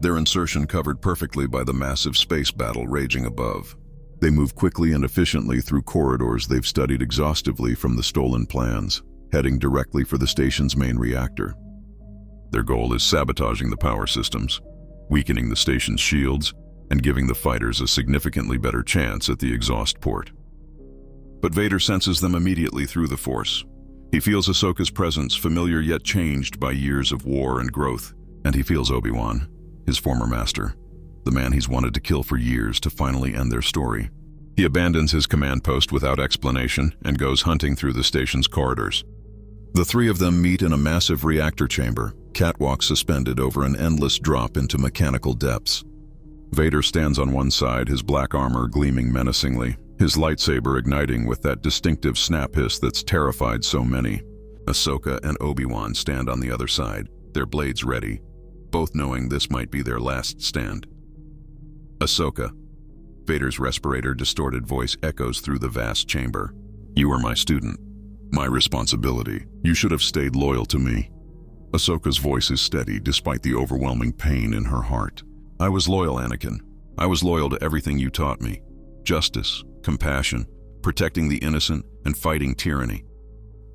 their insertion covered perfectly by the massive space battle raging above. They move quickly and efficiently through corridors they've studied exhaustively from the stolen plans, heading directly for the station's main reactor. Their goal is sabotaging the power systems, weakening the station's shields, and giving the fighters a significantly better chance at the exhaust port. But Vader senses them immediately through the Force. He feels Ahsoka's presence, familiar yet changed by years of war and growth, and he feels Obi-Wan, his former master, the man he's wanted to kill for years to finally end their story. He abandons his command post without explanation and goes hunting through the station's corridors. The three of them meet in a massive reactor chamber, catwalk suspended over an endless drop into mechanical depths. Vader stands on one side, his black armor gleaming menacingly, his lightsaber igniting with that distinctive snap hiss that's terrified so many. Ahsoka and Obi-Wan stand on the other side, their blades ready, both knowing this might be their last stand. Ahsoka. Vader's respirator-distorted voice echoes through the vast chamber. "You are my student. My responsibility. You should have stayed loyal to me." Ahsoka's voice is steady despite the overwhelming pain in her heart. "I was loyal, Anakin. I was loyal to everything you taught me. Justice, compassion, protecting the innocent, and fighting tyranny.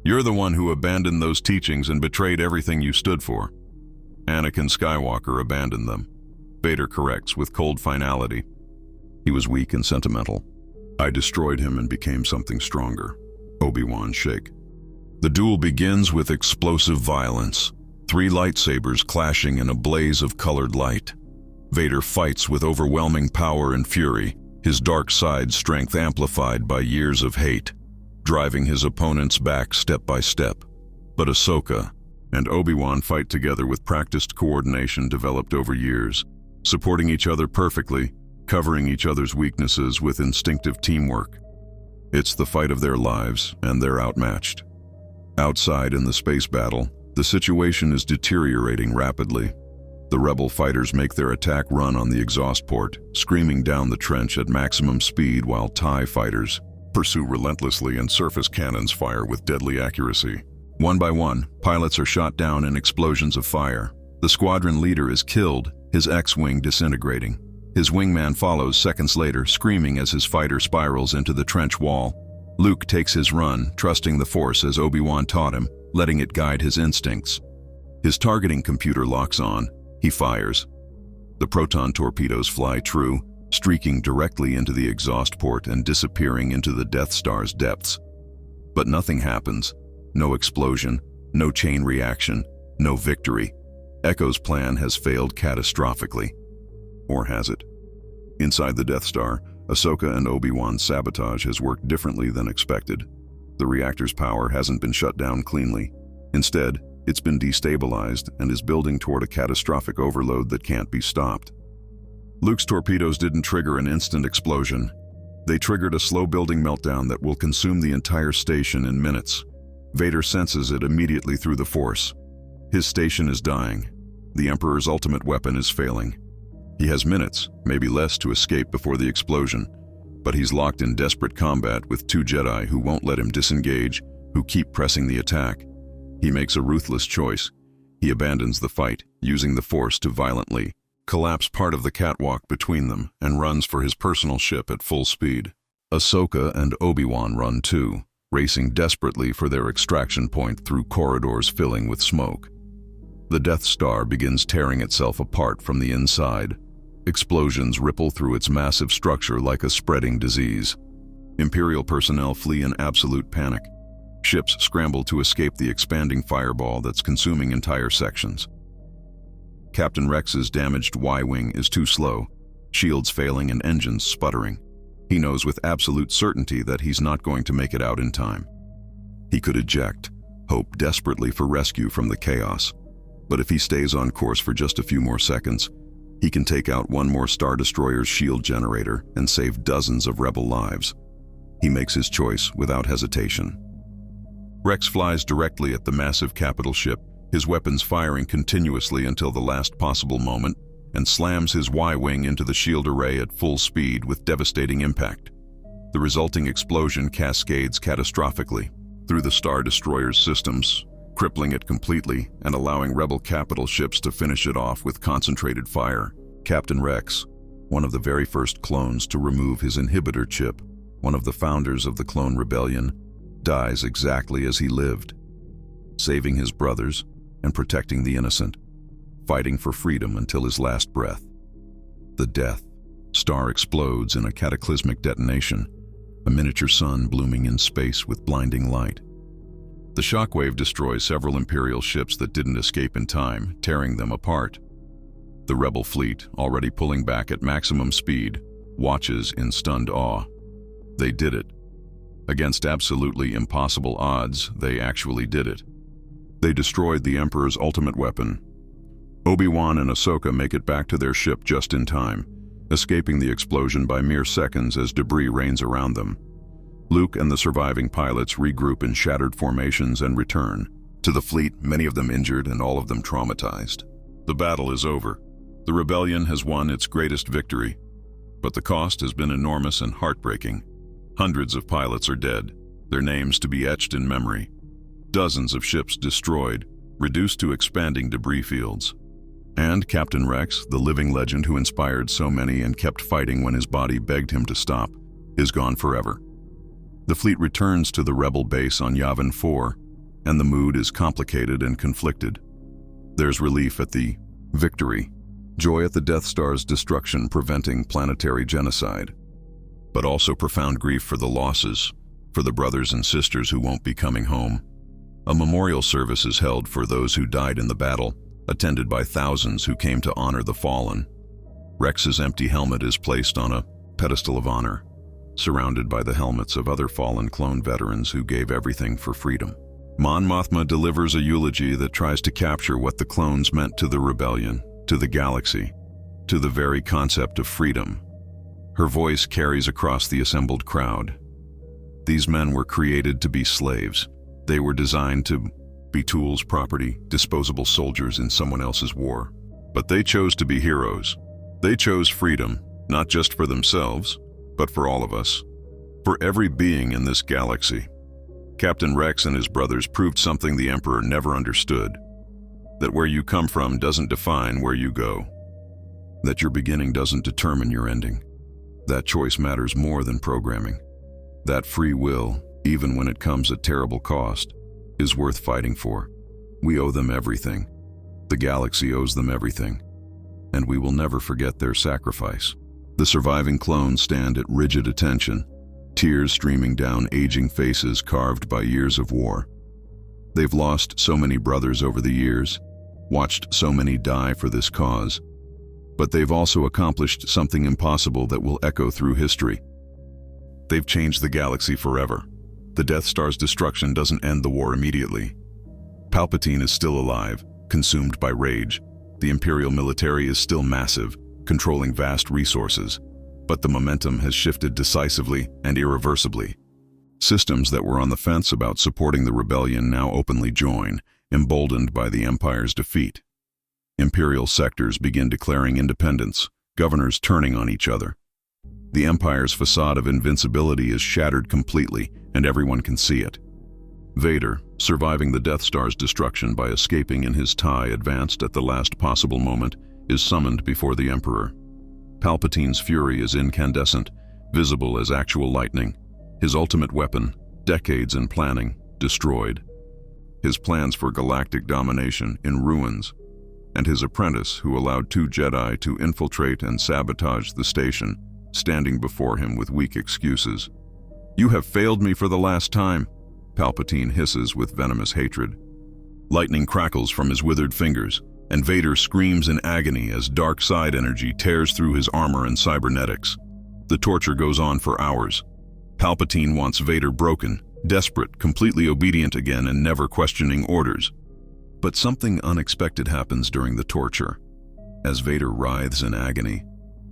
You're the one who abandoned those teachings and betrayed everything you stood for." Anakin Skywalker abandoned them. Vader corrects with cold finality. "He was weak and sentimental. I destroyed him and became something stronger." Obi-Wan shake. The duel begins with explosive violence, three lightsabers clashing in a blaze of colored light. Vader fights with overwhelming power and fury, his dark side strength amplified by years of hate, driving his opponents back step by step. But Ahsoka and Obi-Wan fight together with practiced coordination developed over years, supporting each other perfectly, covering each other's weaknesses with instinctive teamwork. It's the fight of their lives, and they're outmatched. Outside in the space battle, the situation is deteriorating rapidly. The rebel fighters make their attack run on the exhaust port, screaming down the trench at maximum speed while TIE fighters pursue relentlessly and surface cannons fire with deadly accuracy. One by one, pilots are shot down in explosions of fire. The squadron leader is killed, his X-Wing disintegrating. His wingman follows seconds later, screaming as his fighter spirals into the trench wall. Luke takes his run, trusting the Force as Obi-Wan taught him, letting it guide his instincts. His targeting computer locks on. He fires. The proton torpedoes fly true, streaking directly into the exhaust port and disappearing into the Death Star's depths. But nothing happens. No explosion, no chain reaction, no victory. Echo's plan has failed catastrophically. Or has it? Inside the Death Star, Ahsoka and Obi-Wan's sabotage has worked differently than expected. The reactor's power hasn't been shut down cleanly. Instead, it's been destabilized and is building toward a catastrophic overload that can't be stopped. Luke's torpedoes didn't trigger an instant explosion. They triggered a slow-building meltdown that will consume the entire station in minutes. Vader senses it immediately through the Force. His station is dying. The Emperor's ultimate weapon is failing. He has minutes, maybe less, to escape before the explosion, but he's locked in desperate combat with two Jedi who won't let him disengage, who keep pressing the attack. He makes a ruthless choice. He abandons the fight, using the Force to violently collapse part of the catwalk between them and runs for his personal ship at full speed. Ahsoka and Obi-Wan run too, racing desperately for their extraction point through corridors filling with smoke. The Death Star begins tearing itself apart from the inside. Explosions ripple through its massive structure like a spreading disease. Imperial personnel flee in absolute panic. Ships scramble to escape the expanding fireball that's consuming entire sections. Captain Rex's damaged Y-wing is too slow, shields failing and engines sputtering. He knows with absolute certainty that he's not going to make it out in time. He could eject, hope desperately for rescue from the chaos. But if he stays on course for just a few more seconds, he can take out one more Star Destroyer's shield generator and save dozens of Rebel lives. He makes his choice without hesitation. Rex flies directly at the massive capital ship, his weapons firing continuously until the last possible moment, and slams his Y-wing into the shield array at full speed with devastating impact. The resulting explosion cascades catastrophically through the Star Destroyer's systems, crippling it completely and allowing Rebel capital ships to finish it off with concentrated fire. Captain Rex, one of the very first clones to remove his inhibitor chip, one of the founders of the Clone Rebellion, dies exactly as he lived, saving his brothers and protecting the innocent, fighting for freedom until his last breath. The Death Star explodes in a cataclysmic detonation, a miniature sun blooming in space with blinding light. The shockwave destroys several Imperial ships that didn't escape in time, tearing them apart. The Rebel fleet, already pulling back at maximum speed, watches in stunned awe. They did it. Against absolutely impossible odds, they actually did it. They destroyed the Emperor's ultimate weapon. Obi-Wan and Ahsoka make it back to their ship just in time, escaping the explosion by mere seconds as debris rains around them. Luke and the surviving pilots regroup in shattered formations and return. To the fleet, many of them injured and all of them traumatized. The battle is over. The rebellion has won its greatest victory, but the cost has been enormous and heartbreaking. Hundreds of pilots are dead, their names to be etched in memory. Dozens of ships destroyed, reduced to expanding debris fields. And Captain Rex, the living legend who inspired so many and kept fighting when his body begged him to stop, is gone forever. The fleet returns to the Rebel base on Yavin 4, and the mood is complicated and conflicted. There's relief at the victory, joy at the Death Star's destruction preventing planetary genocide, but also profound grief for the losses, for the brothers and sisters who won't be coming home. A memorial service is held for those who died in the battle, attended by thousands who came to honor the fallen. Rex's empty helmet is placed on a pedestal of honor, surrounded by the helmets of other fallen clone veterans who gave everything for freedom. Mon Mothma delivers a eulogy that tries to capture what the clones meant to the rebellion, to the galaxy, to the very concept of freedom. Her voice carries across the assembled crowd. These men were created to be slaves. They were designed to be tools, property, disposable soldiers in someone else's war. But they chose to be heroes. They chose freedom, not just for themselves, but for all of us, for every being in this galaxy. Captain Rex and his brothers proved something the Emperor never understood, that where you come from doesn't define where you go, that your beginning doesn't determine your ending. That choice matters more than programming. That free will, even when it comes at terrible cost, is worth fighting for. We owe them everything. The galaxy owes them everything, and we will never forget their sacrifice. The surviving clones stand at rigid attention, tears streaming down aging faces carved by years of war. They've lost so many brothers over the years, watched so many die for this cause, but they've also accomplished something impossible that will echo through history. They've changed the galaxy forever. The Death Star's destruction doesn't end the war immediately. Palpatine is still alive, consumed by rage. The Imperial military is still massive, controlling vast resources, but the momentum has shifted decisively and irreversibly. Systems that were on the fence about supporting the rebellion now openly join, emboldened by the Empire's defeat. Imperial sectors begin declaring independence, governors turning on each other. The Empire's facade of invincibility is shattered completely, and everyone can see it. Vader, surviving the Death Star's destruction by escaping in his TIE advanced at the last possible moment, is summoned before the Emperor. Palpatine's fury is incandescent, visible as actual lightning. His ultimate weapon, Decades in planning, destroyed. His plans for galactic domination in ruins, and his apprentice who allowed 2 Jedi to infiltrate and sabotage the station, standing before him with weak excuses. "You have failed me for the last time," Palpatine hisses with venomous hatred. Lightning crackles from his withered fingers, and Vader screams in agony as dark side energy tears through his armor and cybernetics. The torture goes on for hours. Palpatine wants Vader broken, desperate, completely obedient again and never questioning orders. But something unexpected happens during the torture. As Vader writhes in agony,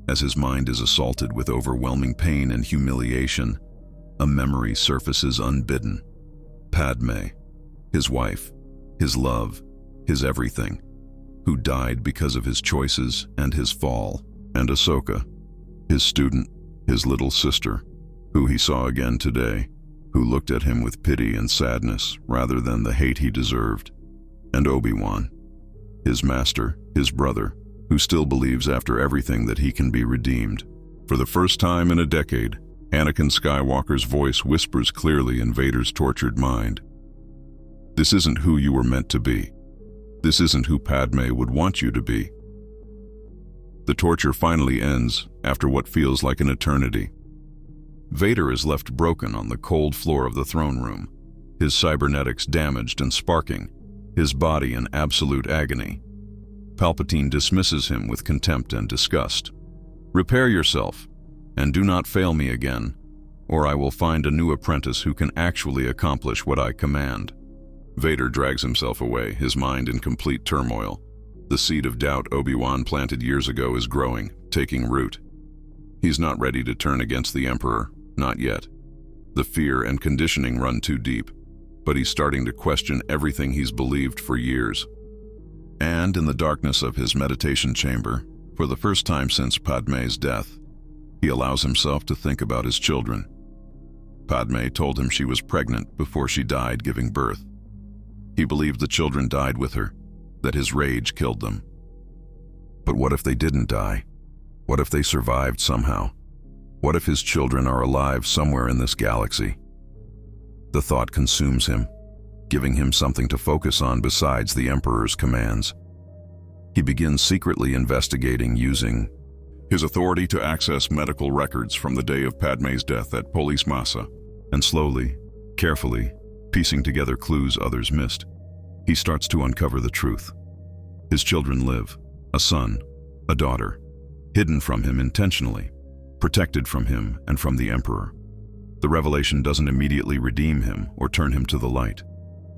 as his mind is assaulted with overwhelming pain and humiliation, a memory surfaces unbidden. Padme, his wife, his love, his everything, who died because of his choices and his fall, and Ahsoka, his student, his little sister, who he saw again today, who looked at him with pity and sadness rather than the hate he deserved, and Obi-Wan, his master, his brother, who still believes after everything that he can be redeemed. For the first time in a decade, Anakin Skywalker's voice whispers clearly in Vader's tortured mind. "This isn't who you were meant to be. This isn't who Padme would want you to be." The torture finally ends after what feels like an eternity. Vader is left broken on the cold floor of the throne room, his cybernetics damaged and sparking, his body in absolute agony. Palpatine dismisses him with contempt and disgust. "Repair yourself, and do not fail me again, or I will find a new apprentice who can actually accomplish what I command." Vader drags himself away, his mind in complete turmoil. The seed of doubt Obi-Wan planted years ago is growing, taking root. He's not ready to turn against the Emperor, not yet. The fear and conditioning run too deep, but he's starting to question everything he's believed for years. And in the darkness of his meditation chamber, for the first time since Padme's death, he allows himself to think about his children. Padme told him she was pregnant before she died giving birth. He believed the children died with her, that his rage killed them. But what if they didn't die? What if they survived somehow? What if his children are alive somewhere in this galaxy? The thought consumes him, giving him something to focus on besides the Emperor's commands. He begins secretly investigating using his authority to access medical records from the day of Padme's death at Polis Massa, and slowly, carefully, piecing together clues others missed, he starts to uncover the truth. His children live, a son, a daughter, hidden from him intentionally, protected from him and from the Emperor. The revelation doesn't immediately redeem him or turn him to the light.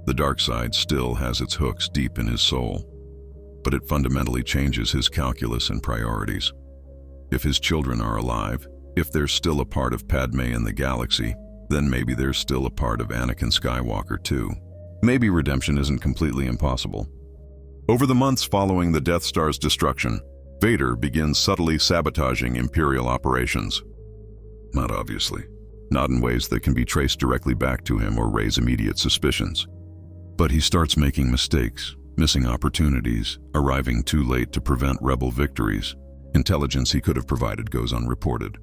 The dark side still has its hooks deep in his soul, but it fundamentally changes his calculus and priorities. If his children are alive, if they're still a part of Padme and the galaxy, then maybe they're still a part of Anakin Skywalker too. Maybe redemption isn't completely impossible. Over the months following the Death Star's destruction, Vader begins subtly sabotaging Imperial operations. Not obviously, not in ways that can be traced directly back to him or raise immediate suspicions. But he starts making mistakes, missing opportunities, arriving too late to prevent rebel victories. Intelligence he could have provided goes unreported.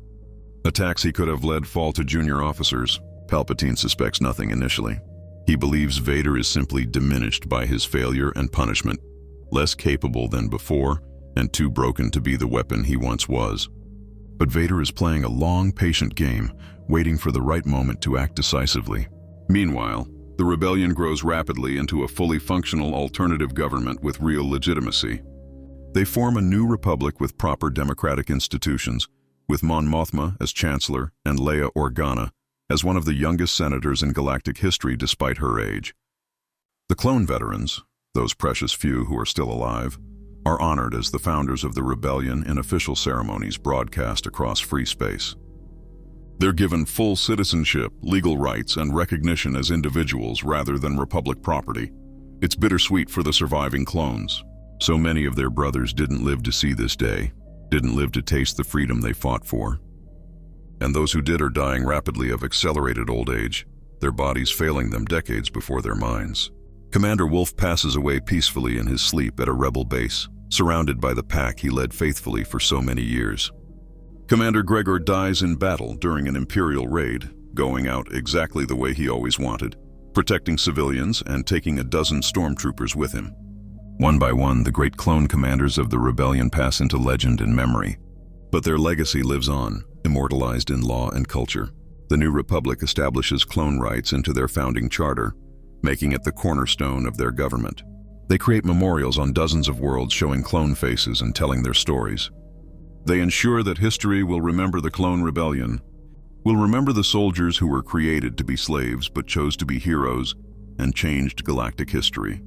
Attacks he could have led fall to junior officers. Palpatine suspects nothing initially. He believes Vader is simply diminished by his failure and punishment, less capable than before, and too broken to be the weapon he once was. But Vader is playing a long, patient game, waiting for the right moment to act decisively. Meanwhile, the rebellion grows rapidly into a fully functional alternative government with real legitimacy. They form a new republic with proper democratic institutions, with Mon Mothma as Chancellor and Leia Organa as one of the youngest senators in galactic history despite her age. The clone veterans, those precious few who are still alive, are honored as the founders of the rebellion in official ceremonies broadcast across free space. They're given full citizenship, legal rights, and recognition as individuals rather than Republic property. It's bittersweet for the surviving clones. So many of their brothers didn't live to see this day, didn't live to taste the freedom they fought for. And those who did are dying rapidly of accelerated old age, their bodies failing them decades before their minds. Commander Wolffe passes away peacefully in his sleep at a rebel base, surrounded by the pack he led faithfully for so many years. Commander Gregor dies in battle during an Imperial raid, going out exactly the way he always wanted, protecting civilians and taking a dozen stormtroopers with him. One by one, the great clone commanders of the rebellion pass into legend and memory. But their legacy lives on, immortalized in law and culture. The New Republic establishes clone rights into their founding charter, making it the cornerstone of their government. They create memorials on dozens of worlds showing clone faces and telling their stories. They ensure that history will remember the clone rebellion, will remember the soldiers who were created to be slaves but chose to be heroes and changed galactic history.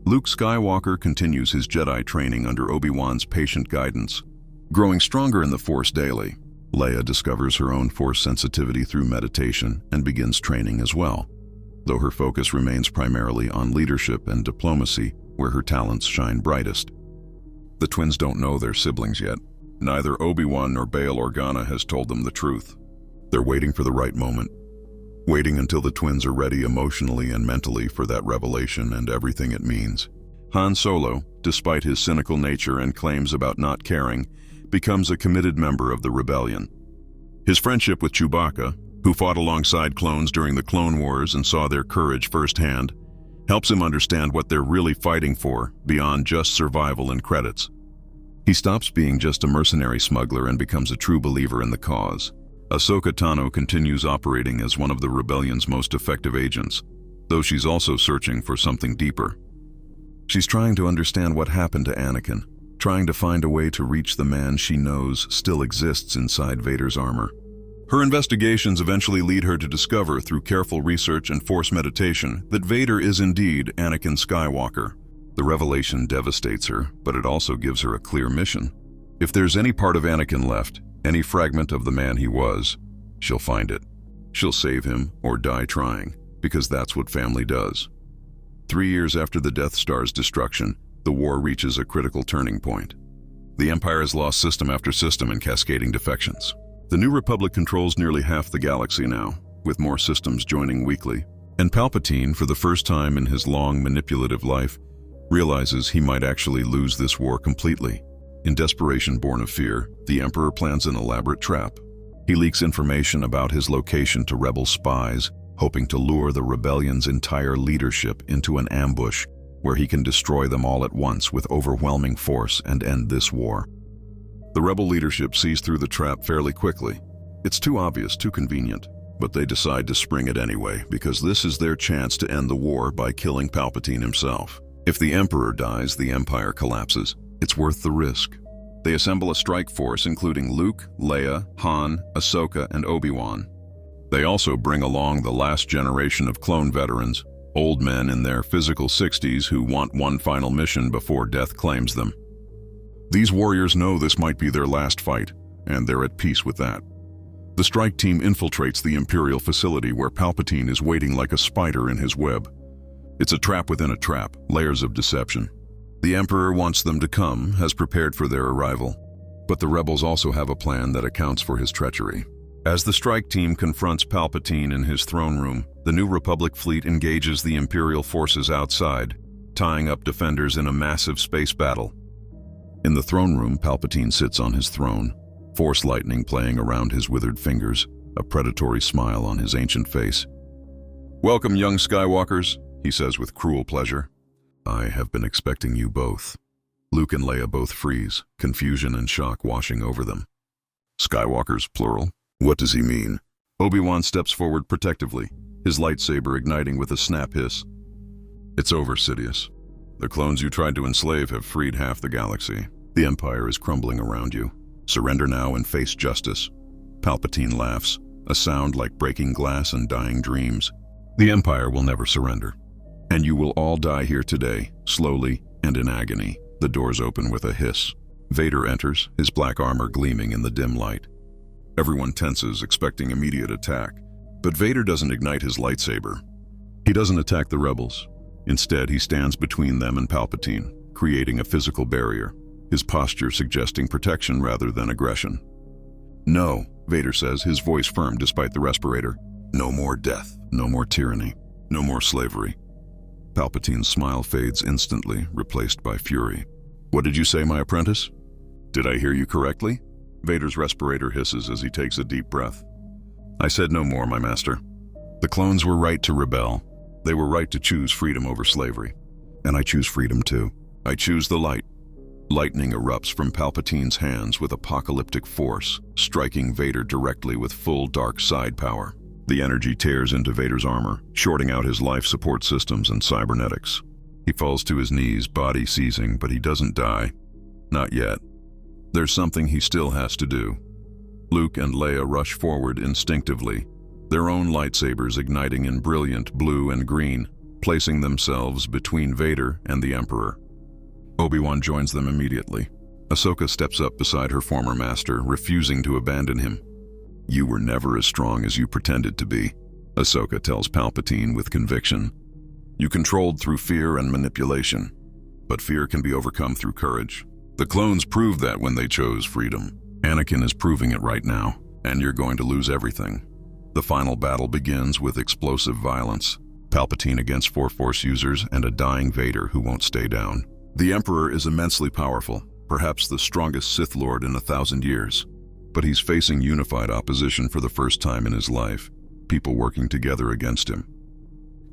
Luke Skywalker continues his Jedi training under Obi-Wan's patient guidance, growing stronger in the Force daily. Leia discovers her own Force sensitivity through meditation and begins training as well, though her focus remains primarily on leadership and diplomacy, where her talents shine brightest. The twins don't know they're siblings yet. Neither Obi-Wan nor Bail Organa has told them the truth. They're waiting for the right moment, waiting until the twins are ready emotionally and mentally for that revelation and everything it means. Han Solo, despite his cynical nature and claims about not caring, becomes a committed member of the rebellion. His friendship with Chewbacca, who fought alongside clones during the Clone Wars and saw their courage firsthand, helps him understand what they're really fighting for beyond just survival and credits. He stops being just a mercenary smuggler and becomes a true believer in the cause. Ahsoka Tano continues operating as one of the rebellion's most effective agents, though she's also searching for something deeper. She's trying to understand what happened to Anakin, trying to find a way to reach the man she knows still exists inside Vader's armor. Her investigations eventually lead her to discover, through careful research and Force meditation, that Vader is indeed Anakin Skywalker. The revelation devastates her, but it also gives her a clear mission. If there's any part of Anakin left, any fragment of the man he was, she'll find it. She'll save him or die trying, because that's what family does. 3 years after the Death Star's destruction, the war reaches a critical turning point. The Empire has lost system after system in cascading defections. The New Republic controls nearly half the galaxy now, with more systems joining weekly. And Palpatine, for the first time in his long, manipulative life, realizes he might actually lose this war completely. In desperation born of fear, the Emperor plans an elaborate trap. He leaks information about his location to rebel spies, hoping to lure the rebellion's entire leadership into an ambush where he can destroy them all at once with overwhelming force and end this war. The rebel leadership sees through the trap fairly quickly. It's too obvious, too convenient, but they decide to spring it anyway because this is their chance to end the war by killing Palpatine himself. If the Emperor dies, the Empire collapses. It's worth the risk. They assemble a strike force including Luke, Leia, Han, Ahsoka, and Obi-Wan. They also bring along the last generation of clone veterans, old men in their physical 60s who want one final mission before death claims them. These warriors know this might be their last fight, and they're at peace with that. The strike team infiltrates the Imperial facility where Palpatine is waiting like a spider in his web. It's a trap within a trap, layers of deception. The Emperor wants them to come, has prepared for their arrival, but the rebels also have a plan that accounts for his treachery. As the strike team confronts Palpatine in his throne room, the New Republic fleet engages the Imperial forces outside, tying up defenders in a massive space battle. In the throne room, Palpatine sits on his throne, Force lightning playing around his withered fingers, a predatory smile on his ancient face. "Welcome, young Skywalkers," he says with cruel pleasure. "I have been expecting you both." Luke and Leia both freeze, confusion and shock washing over them. "Skywalkers, plural? What does he mean?" Obi-Wan steps forward protectively, his lightsaber igniting with a snap hiss. "It's over, Sidious. The clones you tried to enslave have freed half the galaxy. The Empire is crumbling around you. Surrender now and face justice." Palpatine laughs, a sound like breaking glass and dying dreams. "The Empire will never surrender. And you will all die here today, slowly and in agony." The doors open with a hiss. Vader enters, his black armor gleaming in the dim light. Everyone tenses, expecting immediate attack. But Vader doesn't ignite his lightsaber. He doesn't attack the rebels. Instead, he stands between them and Palpatine, creating a physical barrier, his posture suggesting protection rather than aggression. "No," Vader says, his voice firm despite the respirator. "No more death, no more tyranny, no more slavery." Palpatine's smile fades instantly, replaced by fury. "What did you say, my apprentice?" "Did I hear you correctly?" Vader's respirator hisses as he takes a deep breath. I said no more, my master. The clones were right to rebel. They were right to choose freedom over slavery. And I choose freedom too. I choose the light. Lightning erupts from Palpatine's hands with apocalyptic force, striking Vader directly with full dark side power. The energy tears into Vader's armor, shorting out his life support systems and cybernetics. He falls to his knees, body seizing, but he doesn't die. Not yet. There's something he still has to do. Luke and Leia rush forward instinctively, their own lightsabers igniting in brilliant blue and green, placing themselves between Vader and the Emperor. Obi-Wan joins them immediately. Ahsoka steps up beside her former master, refusing to abandon him. "You were never as strong as you pretended to be," Ahsoka tells Palpatine with conviction. "You controlled through fear and manipulation, but fear can be overcome through courage. The clones proved that when they chose freedom. Anakin is proving it right now, and you're going to lose everything." The final battle begins with explosive violence. Palpatine against 4 Force users and a dying Vader who won't stay down. The Emperor is immensely powerful, perhaps the strongest Sith Lord in 1,000 years. But he's facing unified opposition for the first time in his life, people working together against him.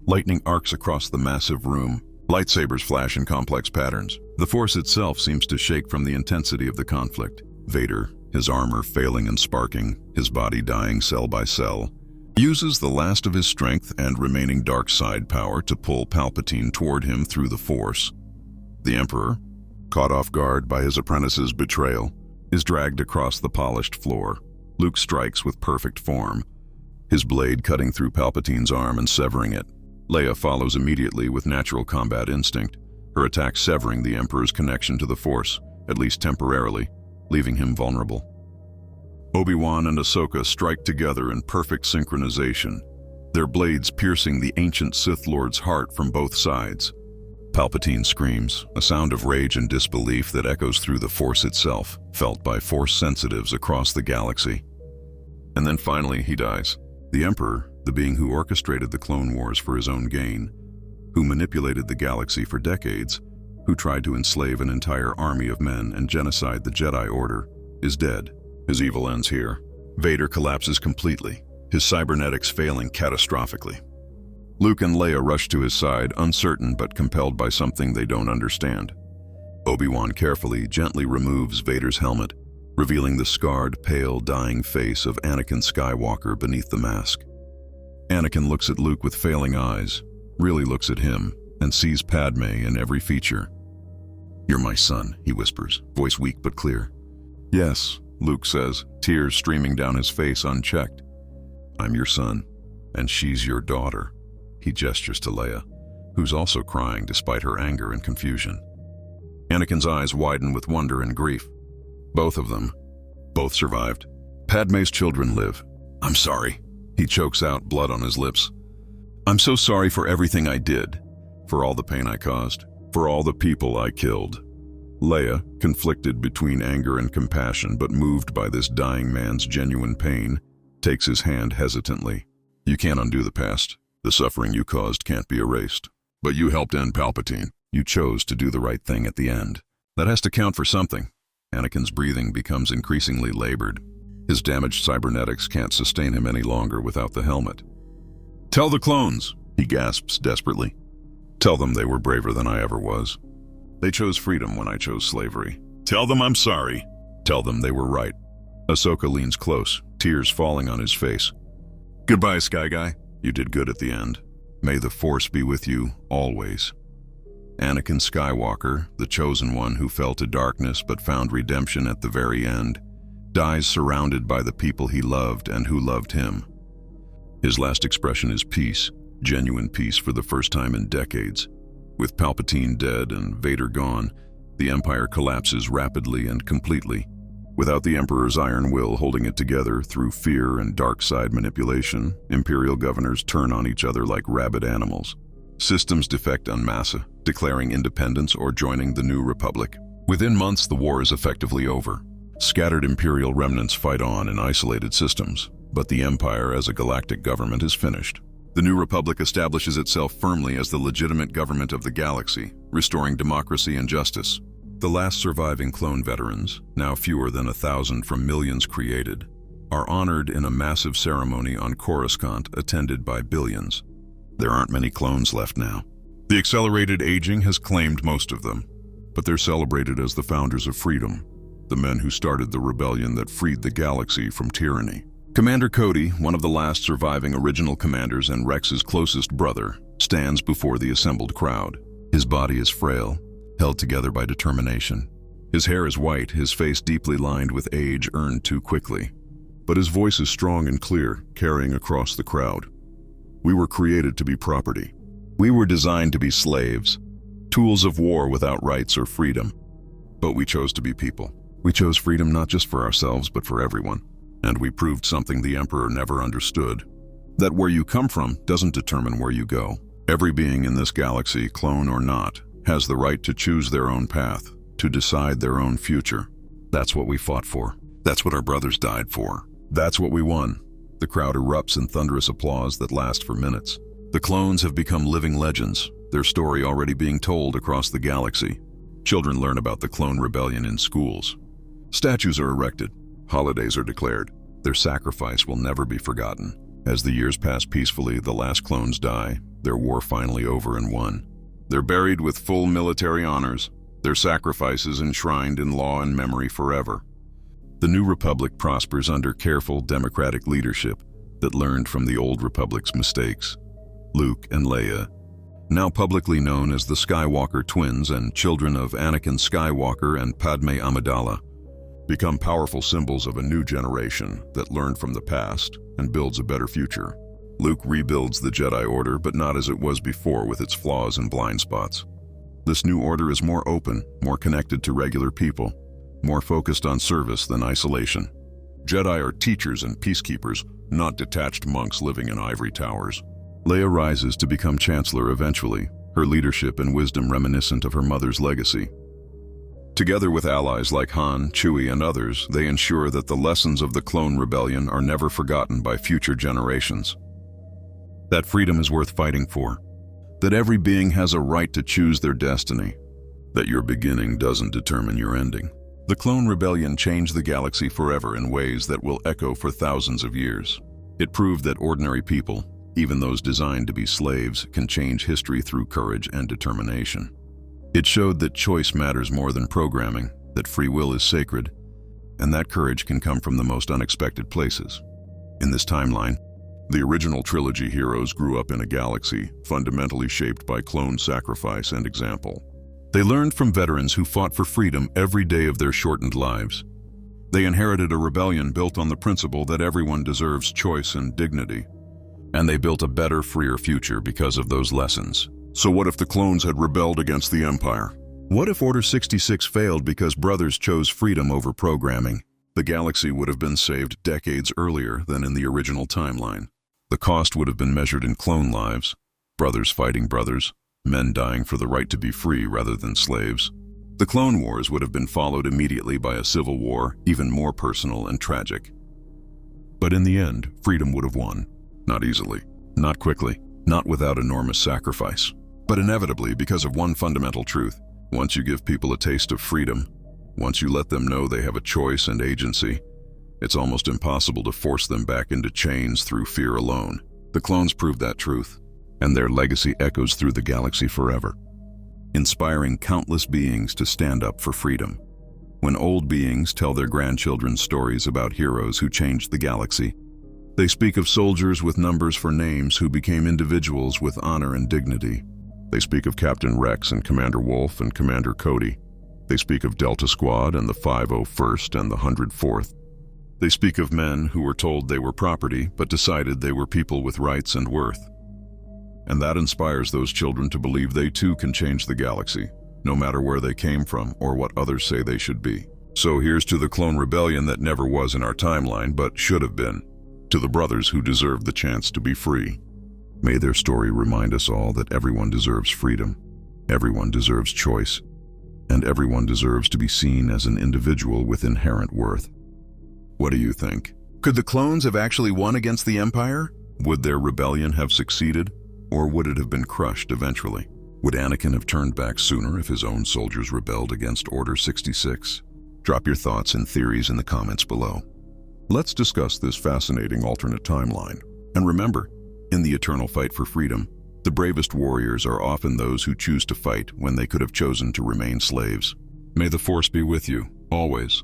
Lightning arcs across the massive room. Lightsabers flash in complex patterns. The Force itself seems to shake from the intensity of the conflict. Vader, his armor failing and sparking, his body dying cell by cell, uses the last of his strength and remaining dark side power to pull Palpatine toward him through the Force. The Emperor, caught off guard by his apprentice's betrayal, is dragged across the polished floor. Luke strikes with perfect form, his blade cutting through Palpatine's arm and severing it. Leia follows immediately with natural combat instinct, her attack severing the Emperor's connection to the Force, at least temporarily, leaving him vulnerable. Obi-Wan and Ahsoka strike together in perfect synchronization, their blades piercing the ancient Sith Lord's heart from both sides. Palpatine screams, a sound of rage and disbelief that echoes through the Force itself, felt by Force sensitives across the galaxy. And then finally he dies. The Emperor, the being who orchestrated the Clone Wars for his own gain, who manipulated the galaxy for decades, who tried to enslave an entire army of men and genocide the Jedi Order, is dead. His evil ends here. Vader collapses completely, his cybernetics failing catastrophically. Luke and Leia rush to his side, uncertain but compelled by something they don't understand. Obi-Wan carefully, gently removes Vader's helmet, revealing the scarred, pale, dying face of Anakin Skywalker beneath the mask. Anakin looks at Luke with failing eyes, really looks at him, and sees Padme in every feature. "You're my son," he whispers, voice weak but clear. "Yes," Luke says, tears streaming down his face unchecked. "I'm your son, and she's your daughter." He gestures to Leia, who's also crying despite her anger and confusion. Anakin's eyes widen with wonder and grief. Both of them. Both survived. Padme's children live. "I'm sorry." He chokes out, blood on his lips. "I'm so sorry for everything I did, for all the pain I caused, for all the people I killed." Leia, conflicted between anger and compassion but moved by this dying man's genuine pain, takes his hand hesitantly. "You can't undo the past. The suffering you caused can't be erased. But you helped end Palpatine. You chose to do the right thing at the end. That has to count for something." Anakin's breathing becomes increasingly labored. His damaged cybernetics can't sustain him any longer without the helmet. "Tell the clones," he gasps desperately. "Tell them they were braver than I ever was. They chose freedom when I chose slavery. Tell them I'm sorry. Tell them they were right." Ahsoka leans close, tears falling on his face. "Goodbye, Sky Guy. You did good at the end. May the Force be with you, always." Anakin Skywalker, the chosen one who fell to darkness but found redemption at the very end, dies surrounded by the people he loved and who loved him. His last expression is peace, genuine peace for the first time in decades. With Palpatine dead and Vader gone, the Empire collapses rapidly and completely. Without the Emperor's iron will holding it together through fear and dark side manipulation, Imperial governors turn on each other like rabid animals. Systems defect en masse, declaring independence or joining the new Republic. Within months, the war is effectively over. Scattered Imperial remnants fight on in isolated systems, but the Empire as a galactic government is finished. The new Republic establishes itself firmly as the legitimate government of the galaxy, restoring democracy and justice. The last surviving clone veterans, now fewer than 1,000 from millions created, are honored in a massive ceremony on Coruscant attended by billions. There aren't many clones left now. The accelerated aging has claimed most of them, but they're celebrated as the founders of freedom, the men who started the rebellion that freed the galaxy from tyranny. Commander Cody, one of the last surviving original commanders and Rex's closest brother, stands before the assembled crowd. His body is frail, held together by determination. His hair is white, his face deeply lined with age earned too quickly. But his voice is strong and clear, carrying across the crowd. We were created to be property. We were designed to be slaves, tools of war without rights or freedom. But we chose to be people. We chose freedom not just for ourselves, but for everyone. And we proved something the Emperor never understood. That where you come from doesn't determine where you go. Every being in this galaxy, clone or not, has the right to choose their own path, to decide their own future. That's what we fought for. That's what our brothers died for. That's what we won. The crowd erupts in thunderous applause that lasts for minutes. The clones have become living legends, their story already being told across the galaxy. Children learn about the clone rebellion in schools. Statues are erected. Holidays are declared. Their sacrifice will never be forgotten. As the years pass peacefully, the last clones die, their war finally over and won. They're buried with full military honors, their sacrifices enshrined in law and memory forever. The New Republic prospers under careful democratic leadership that learned from the Old Republic's mistakes. Luke and Leia, now publicly known as the Skywalker twins and children of Anakin Skywalker and Padme Amidala, become powerful symbols of a new generation that learned from the past and builds a better future. Luke rebuilds the Jedi Order, but not as it was before with its flaws and blind spots. This new order is more open, more connected to regular people, more focused on service than isolation. Jedi are teachers and peacekeepers, not detached monks living in ivory towers. Leia rises to become Chancellor eventually, her leadership and wisdom reminiscent of her mother's legacy. Together with allies like Han, Chewie, and others, they ensure that the lessons of the Clone Rebellion are never forgotten by future generations. That freedom is worth fighting for. That every being has a right to choose their destiny. That your beginning doesn't determine your ending. The Clone Rebellion changed the galaxy forever in ways that will echo for thousands of years. It proved that ordinary people, even those designed to be slaves, can change history through courage and determination. It showed that choice matters more than programming, that free will is sacred, and that courage can come from the most unexpected places. In this timeline, the original trilogy heroes grew up in a galaxy fundamentally shaped by clone sacrifice and example. They learned from veterans who fought for freedom every day of their shortened lives. They inherited a rebellion built on the principle that everyone deserves choice and dignity. And they built a better, freer future because of those lessons. So what if the clones had rebelled against the Empire? What if Order 66 failed because brothers chose freedom over programming? The galaxy would have been saved decades earlier than in the original timeline. The cost would have been measured in clone lives, brothers fighting brothers, men dying for the right to be free rather than slaves. The Clone Wars would have been followed immediately by a civil war, even more personal and tragic. But in the end, freedom would have won. Not easily, not quickly, not without enormous sacrifice. But inevitably, because of one fundamental truth: once you give people a taste of freedom, once you let them know they have a choice and agency, it's almost impossible to force them back into chains through fear alone. The clones proved that truth, and their legacy echoes through the galaxy forever, inspiring countless beings to stand up for freedom. When old beings tell their grandchildren stories about heroes who changed the galaxy, they speak of soldiers with numbers for names who became individuals with honor and dignity. They speak of Captain Rex and Commander Wolf and Commander Cody. They speak of Delta Squad and the 501st and the 104th. They speak of men who were told they were property but decided they were people with rights and worth. And that inspires those children to believe they too can change the galaxy, no matter where they came from or what others say they should be. So here's to the Clone Rebellion that never was in our timeline but should have been. To the brothers who deserve the chance to be free. May their story remind us all that everyone deserves freedom, everyone deserves choice, and everyone deserves to be seen as an individual with inherent worth. What do you think? Could the clones have actually won against the Empire? Would their rebellion have succeeded, or would it have been crushed eventually? Would Anakin have turned back sooner if his own soldiers rebelled against Order 66? Drop your thoughts and theories in the comments below. Let's discuss this fascinating alternate timeline. And remember, in the eternal fight for freedom, the bravest warriors are often those who choose to fight when they could have chosen to remain slaves. May the Force be with you, always.